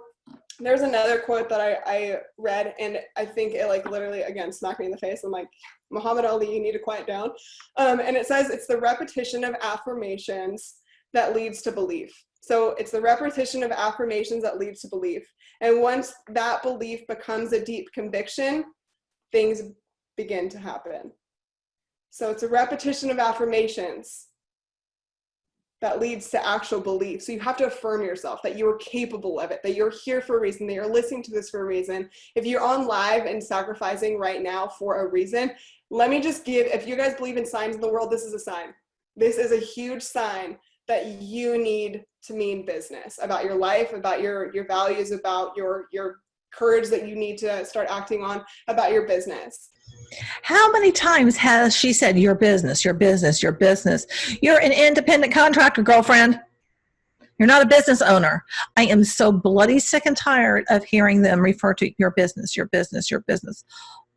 S1: there's another quote that I read, and I think it like literally, again, smacked me in the face. I'm like, Muhammad Ali, you need to quiet down. And it says, it's the repetition of affirmations that leads to belief. So it's the repetition of affirmations that leads to belief. And once that belief becomes a deep conviction, things begin to happen. So it's a repetition of affirmations that leads to actual belief. So you have to affirm yourself that you're capable of it, that you're here for a reason, that you're listening to this for a reason. If you're on live and sacrificing right now for a reason, let me just give, if you guys believe in signs in the world, this is a sign. This is a huge sign that you need to mean business about your life, about your values, about your courage that you need to start acting on, about your business.
S2: How many times has she said, your business, your business, your business? You're an independent contractor, girlfriend. You're not a business owner. I am so bloody sick and tired of hearing them refer to your business, your business, your business.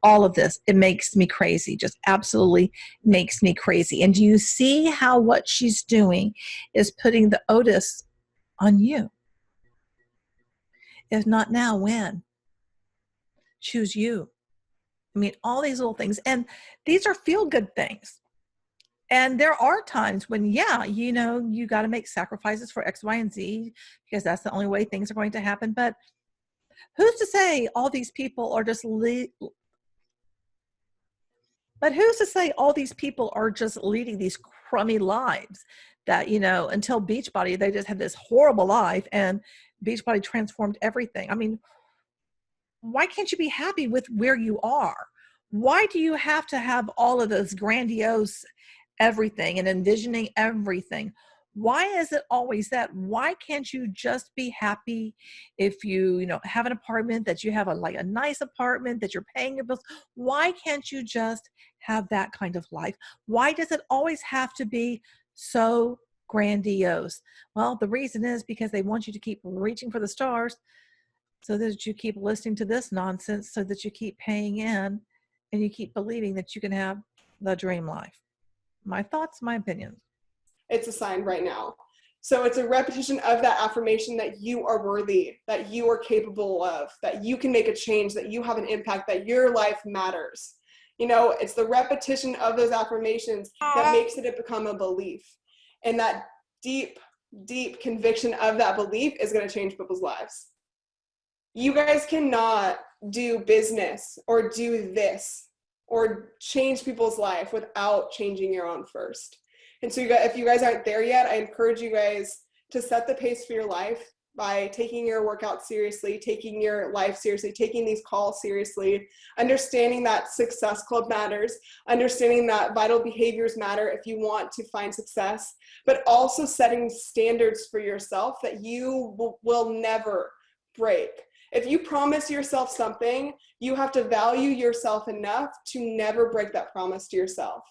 S2: All of this, it makes me crazy, just absolutely makes me crazy. And do you see how what she's doing is putting the onus on you? If not now, when? Choose you. I mean, all these little things. And these are feel-good things. And there are times when, yeah, you know, you got to make sacrifices for X, Y, and Z because that's the only way things are going to happen. But who's to say all these people are just leading these crummy lives that, you know, until Beachbody, they just had this horrible life and Beachbody transformed everything. I mean, why can't you be happy with where you are? Why do you have to have all of this grandiose everything and envisioning everything? Why is it always that? Why can't you just be happy if you have an apartment, that you have like a nice apartment, that you're paying your bills? Why can't you just have that kind of life? Why does it always have to be so grandiose? Well, the reason is because they want you to keep reaching for the stars so that you keep listening to this nonsense, so that you keep paying in and you keep believing that you can have the dream life. My thoughts, my opinions.
S1: It's a sign right now. So it's a repetition of that affirmation that you are worthy, that you are capable of, that you can make a change, that you have an impact, that your life matters. It's the repetition of those affirmations that makes it become a belief. And that deep, deep conviction of that belief is going to change people's lives. You guys cannot do business or do this or change people's life without changing your own first. And so if you guys aren't there yet, I encourage you guys to set the pace for your life by taking your workout seriously, taking your life seriously, taking these calls seriously, understanding that success club matters, understanding that vital behaviors matter if you want to find success, but also setting standards for yourself that you will never break. If you promise yourself something, you have to value yourself enough to never break that promise to yourself.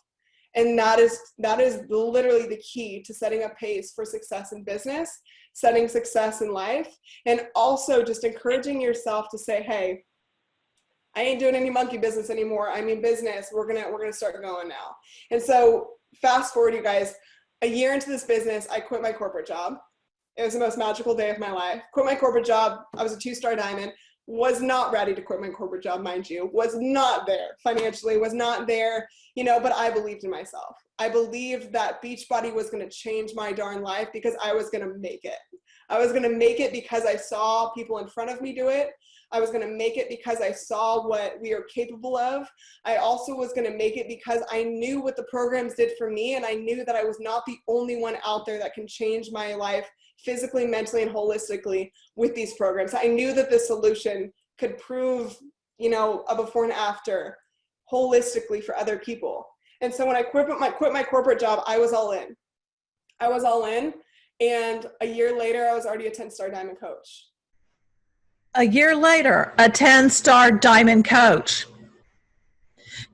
S1: And that is literally the key to setting a pace for success in business, setting success in life, and also just encouraging yourself to say, hey, I ain't doing any monkey business anymore. I'm in business. We're gonna start going now. And so fast forward, you guys, a year into this business, I quit my corporate job. It was the most magical day of my life. Quit my corporate job. I was a 2-star diamond. Was not ready to quit my corporate job, mind you. Was not there financially, was not there, but I believed in myself. I believed that Beachbody was going to change my darn life because I was going to make it. I was going to make it because I saw people in front of me do it. I was going to make it because I saw what we are capable of. I also was going to make it because I knew what the programs did for me, and I knew that I was not the only one out there that can change my life physically, mentally, and holistically with these programs. I knew that the solution could prove, a before and after holistically for other people. And so when I quit my corporate job, I was all in. I was all in. And a year later, I was already a 10-star diamond coach.
S2: A year later, a 10-star diamond coach.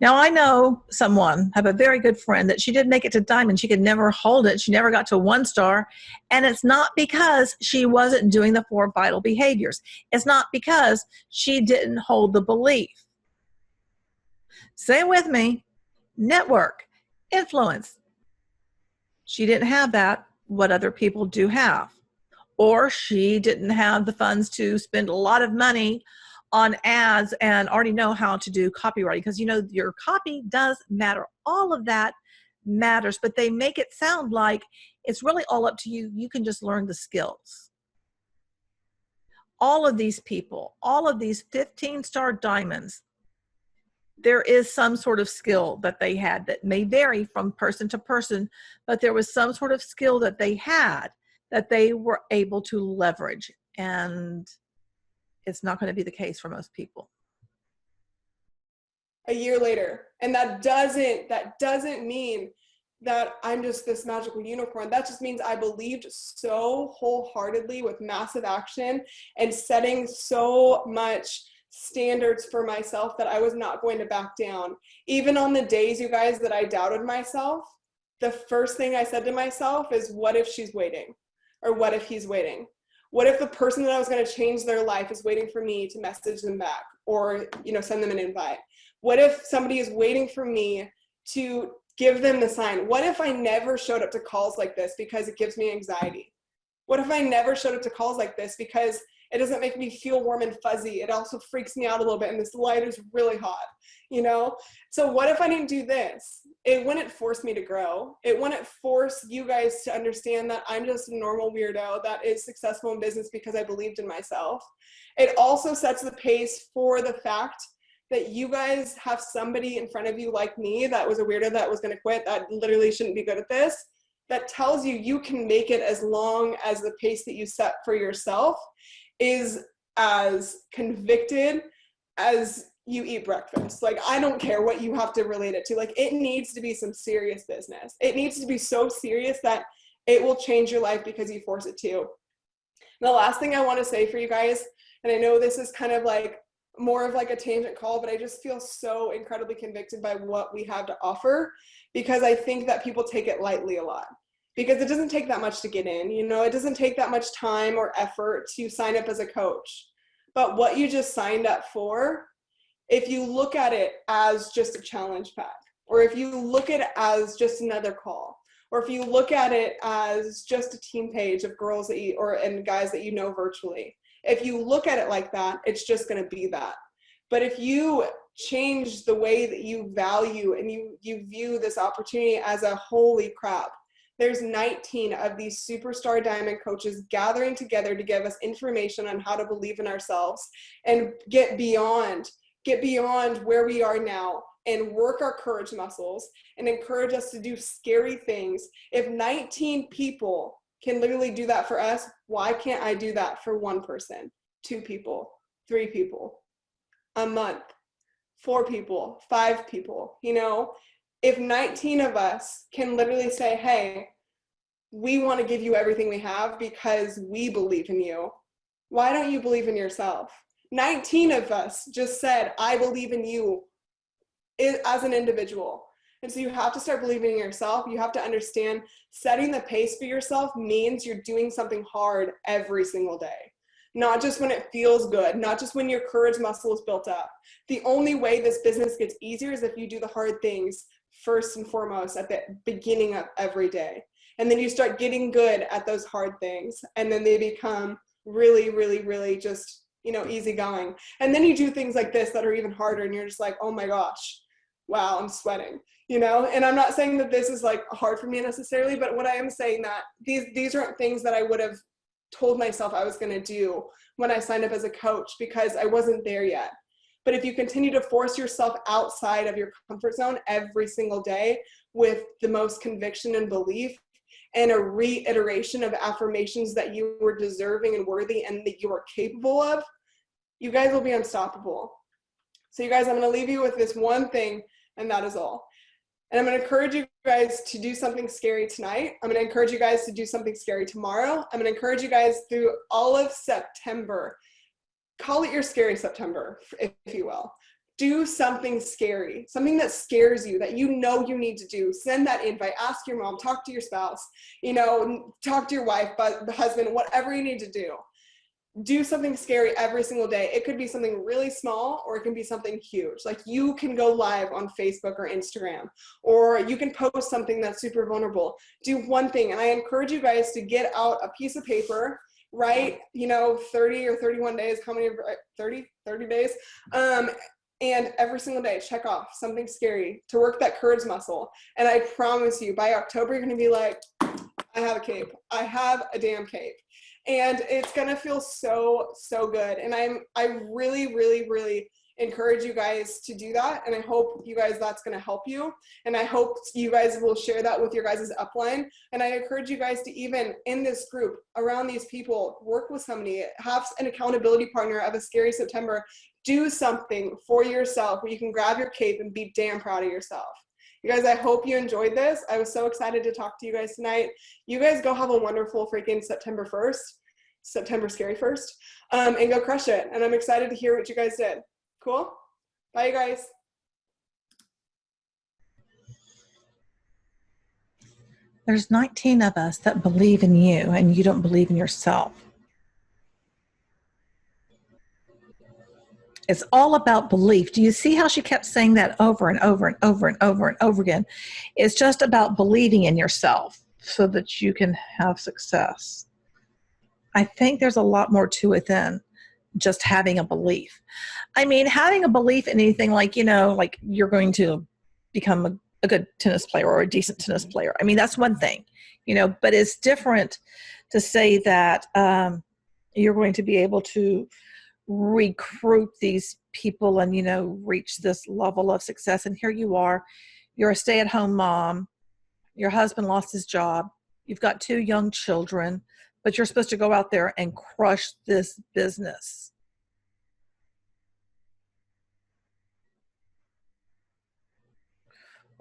S2: Now, I know someone, have a very good friend, that she didn't make it to diamond. She could never hold it. She never got to 1-star. And it's not because she wasn't doing the 4 vital behaviors. It's not because she didn't hold the belief. Say it with me. Network, influence. She didn't have that, what other people do have. Or she didn't have the funds to spend a lot of money on ads and already know how to do copywriting, because your copy does matter. All of that matters, but they make it sound like it's really all up to you. You can just learn the skills. All of these people, all of these 15-star diamonds, there is some sort of skill that they had that may vary from person to person, but there was some sort of skill that they had that they were able to leverage. And it's not going to be the case for most people.
S1: A year later. And that doesn't mean that I'm just this magical unicorn. That just means I believed so wholeheartedly with massive action and setting so much standards for myself that I was not going to back down. Even on the days, you guys, that I doubted myself, the first thing I said to myself is, what if she's waiting? Or what if he's waiting? What if the person that I was going to change their life is waiting for me to message them back or, send them an invite? What if somebody is waiting for me to give them the sign? What if I never showed up to calls like this because it gives me anxiety? What if I never showed up to calls like this because it doesn't make me feel warm and fuzzy? It also freaks me out a little bit, and this light is really hot, So what if I didn't do this? It wouldn't force me to grow. It wouldn't force you guys to understand that I'm just a normal weirdo that is successful in business because I believed in myself. It also sets the pace for the fact that you guys have somebody in front of you like me that was a weirdo that was going to quit, that literally shouldn't be good at this, that tells you you can make it as long as the pace that you set for yourself is as convicted as you eat breakfast. Like, I don't care what you have to relate it to. Like, it needs to be some serious business. It needs to be so serious that It will change your life because you force it to. The last thing I want to say for you guys, and I know this is kind of like more of like a tangent call, but I just feel so incredibly convicted by what we have to offer, because I think that people take it lightly a lot, because it doesn't take that much to get in. You know, it doesn't take that much time or effort to sign up as a coach. But what you just signed up for, if you look at it as just a challenge pack, or if you look at it as just another call, or if you look at it as just a team page of girls that you, and guys that you know virtually, if you look at it like that, it's just going to be that. But if you change the way that you value and you view this opportunity as a holy crap, there's 19 of these superstar diamond coaches gathering together to give us information on how to believe in ourselves and get beyond where we are now and work our courage muscles and encourage us to do scary things. If 19 people can literally do that for us, why can't I do that for one person, 2 people, 3 people, a month, 4 people, 5 people? You know, if 19 of us can literally say, hey, we want to give you everything we have because we believe in you, why don't you believe in yourself? 19 of us just said, I believe in you as an individual. And so you have to start believing in yourself. You have to understand setting the pace for yourself means you're doing something hard every single day. Not just when it feels good, not just when your courage muscle is built up. The only way this business gets easier is if you do the hard things first and foremost at the beginning of every day. And then you start getting good at those hard things. And then they become really, really, really just, you know, easygoing. And then you do things like this that are even harder and you're just like, oh my gosh, wow, I'm sweating, you know? And I'm not saying that this is like hard for me necessarily, but what I am saying that these aren't things that I would have told myself I was going to do when I signed up as a coach, because I wasn't there yet. But if you continue to force yourself outside of your comfort zone every single day with the most conviction and belief and a reiteration of affirmations that you were deserving and worthy and that you are capable of, you guys will be unstoppable. So you guys, I'm going to leave you with this one thing, and that is all. And I'm going to encourage you guys to do something scary tonight. I'm going to encourage you guys to do something scary tomorrow. I'm going to encourage you guys through all of September. Call it your scary September, if you will. Do something scary, something that scares you, that you know you need to do. Send that invite, ask your mom, talk to your spouse, you know, talk to your wife, but the husband, whatever you need to do. Do something scary every single day. It could be something really small or it can be something huge. Like you can go live on Facebook or Instagram, or you can post something that's super vulnerable. Do one thing. And I encourage you guys to get out a piece of paper, write, you know, 30 or 31 days, how many, 30 days. And every single day, check off something scary to work that courage muscle. And I promise you, by October, you're going to be like, I have a cape. I have a damn cape. And it's going to feel so, so good. And I really, really, really encourage you guys to do that. And I hope you guys, that's going to help you. And I hope you guys will share that with your guys' upline. And I encourage you guys to, even in this group, around these people, work with somebody, have an accountability partner of a scary September. Do something for yourself where you can grab your cape and be damn proud of yourself. You guys, I hope you enjoyed this. I was so excited to talk to you guys tonight. You guys go have a wonderful freaking September scary 1st, and go crush it. And I'm excited to hear what you guys did. Cool? Bye, you guys.
S2: There's 19 of us that believe in you, and you don't believe in yourself. It's all about belief. Do you see how she kept saying that over and over and over and over and over again? It's just about believing in yourself so that you can have success. I think there's a lot more to it than just having a belief. I mean, having a belief in anything like, you know, like you're going to become a good tennis player or a decent tennis player. I mean, that's one thing, you know, but it's different to say that you're going to be able to recruit these people and, you know, reach this level of success. And here you are, you're a stay-at-home mom, your husband lost his job, you've got 2 young children, but you're supposed to go out there and crush this business.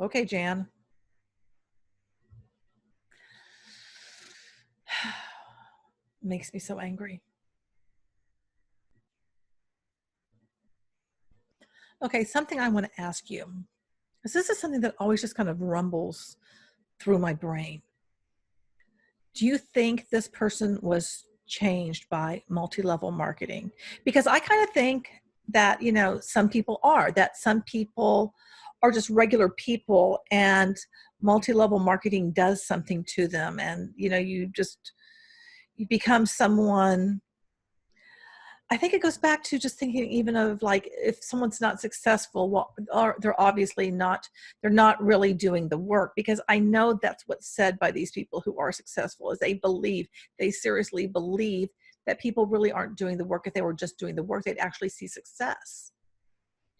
S2: Okay, Jan. makes me so angry. Okay, something I want to ask you, because this is something that always just kind of rumbles through my brain. Do you think this person was changed by multi-level marketing? Because I kind of think that, you know, some people are just regular people, and multi-level marketing does something to them. And, you know, you become someone. I think it goes back to just thinking even of like, if someone's not successful, well, they're obviously not, they're not really doing the work, because I know that's what's said by these people who are successful is they seriously believe that people really aren't doing the work. If they were just doing the work, they'd actually see success.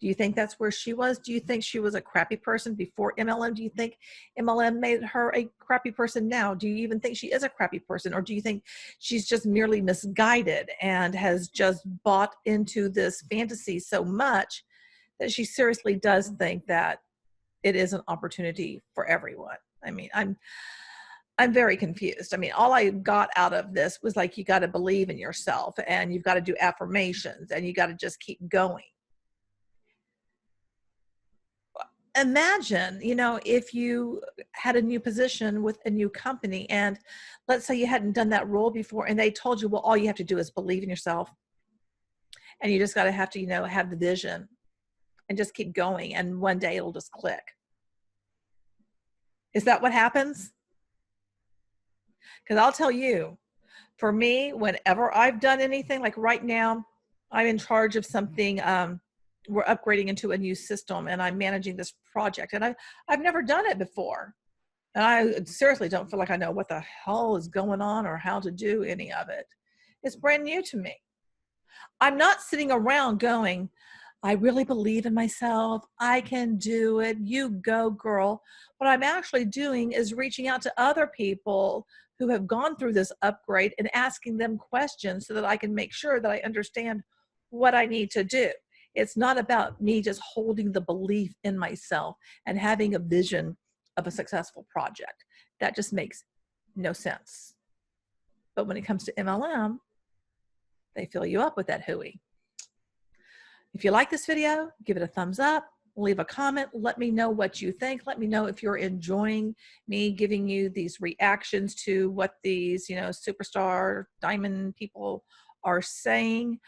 S2: Do you think that's where she was? Do you think she was a crappy person before MLM? Do you think MLM made her a crappy person now? Do you even think she is a crappy person? Or do you think she's just merely misguided and has just bought into this fantasy so much that she seriously does think that it is an opportunity for everyone? I mean, I'm very confused. I mean, all I got out of this was like, you got to believe in yourself, and you've got to do affirmations, and you got to just keep going. Imagine, you know, if you had a new position with a new company, and let's say you hadn't done that role before, and they told you, well, all you have to do is believe in yourself, and you just got to have to, you know, have the vision and just keep going, and one day it'll just click. Is that what happens? Because I'll tell you, for me, whenever I've done anything, like right now, I'm in charge of something. We're upgrading into a new system, and I'm managing this project, and I've never done it before. And I seriously don't feel like I know what the hell is going on or how to do any of it. It's brand new to me. I'm not sitting around going, I really believe in myself. I can do it. You go, girl. What I'm actually doing is reaching out to other people who have gone through this upgrade and asking them questions so that I can make sure that I understand what I need to do. It's not about me just holding the belief in myself and having a vision of a successful project. That just makes no sense. But when it comes to MLM, they fill you up with that hooey. If you like this video, give it a thumbs up, leave a comment, let me know what you think. Let me know if you're enjoying me giving you these reactions to what these, you know, superstar diamond people are saying.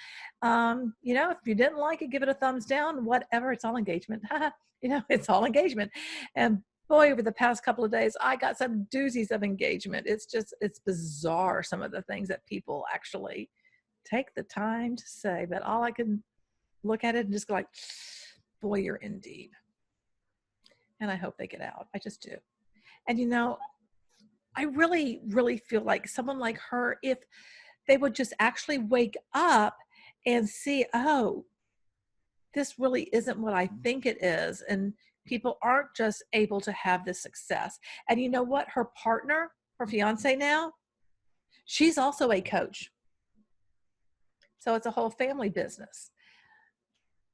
S2: You know, if you didn't like it, give it a thumbs down, whatever, it's all engagement. You know, it's all engagement. And boy, over the past couple of days, I got some doozies of engagement. It's bizarre, some of the things that people actually take the time to say, but all I can look at it and just go like, boy, you're indeed. And I hope they get out. I just do. And, you know, I really, really feel like someone like her, if they would just actually wake up and see, oh, this really isn't what I think it is. And people aren't just able to have this success. And you know what? Her partner, her fiance now, she's also a coach. So it's a whole family business.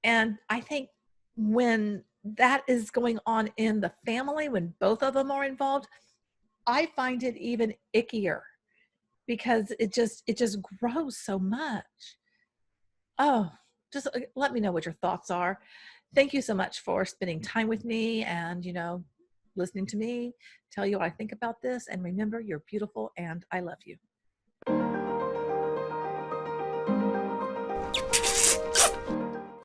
S2: And I think when that is going on in the family, when both of them are involved, I find it even ickier, because it just grows so much. Oh, just let me know what your thoughts are. Thank you so much for spending time with me and, you know, listening to me tell you what I think about this. And remember, you're beautiful and I love you.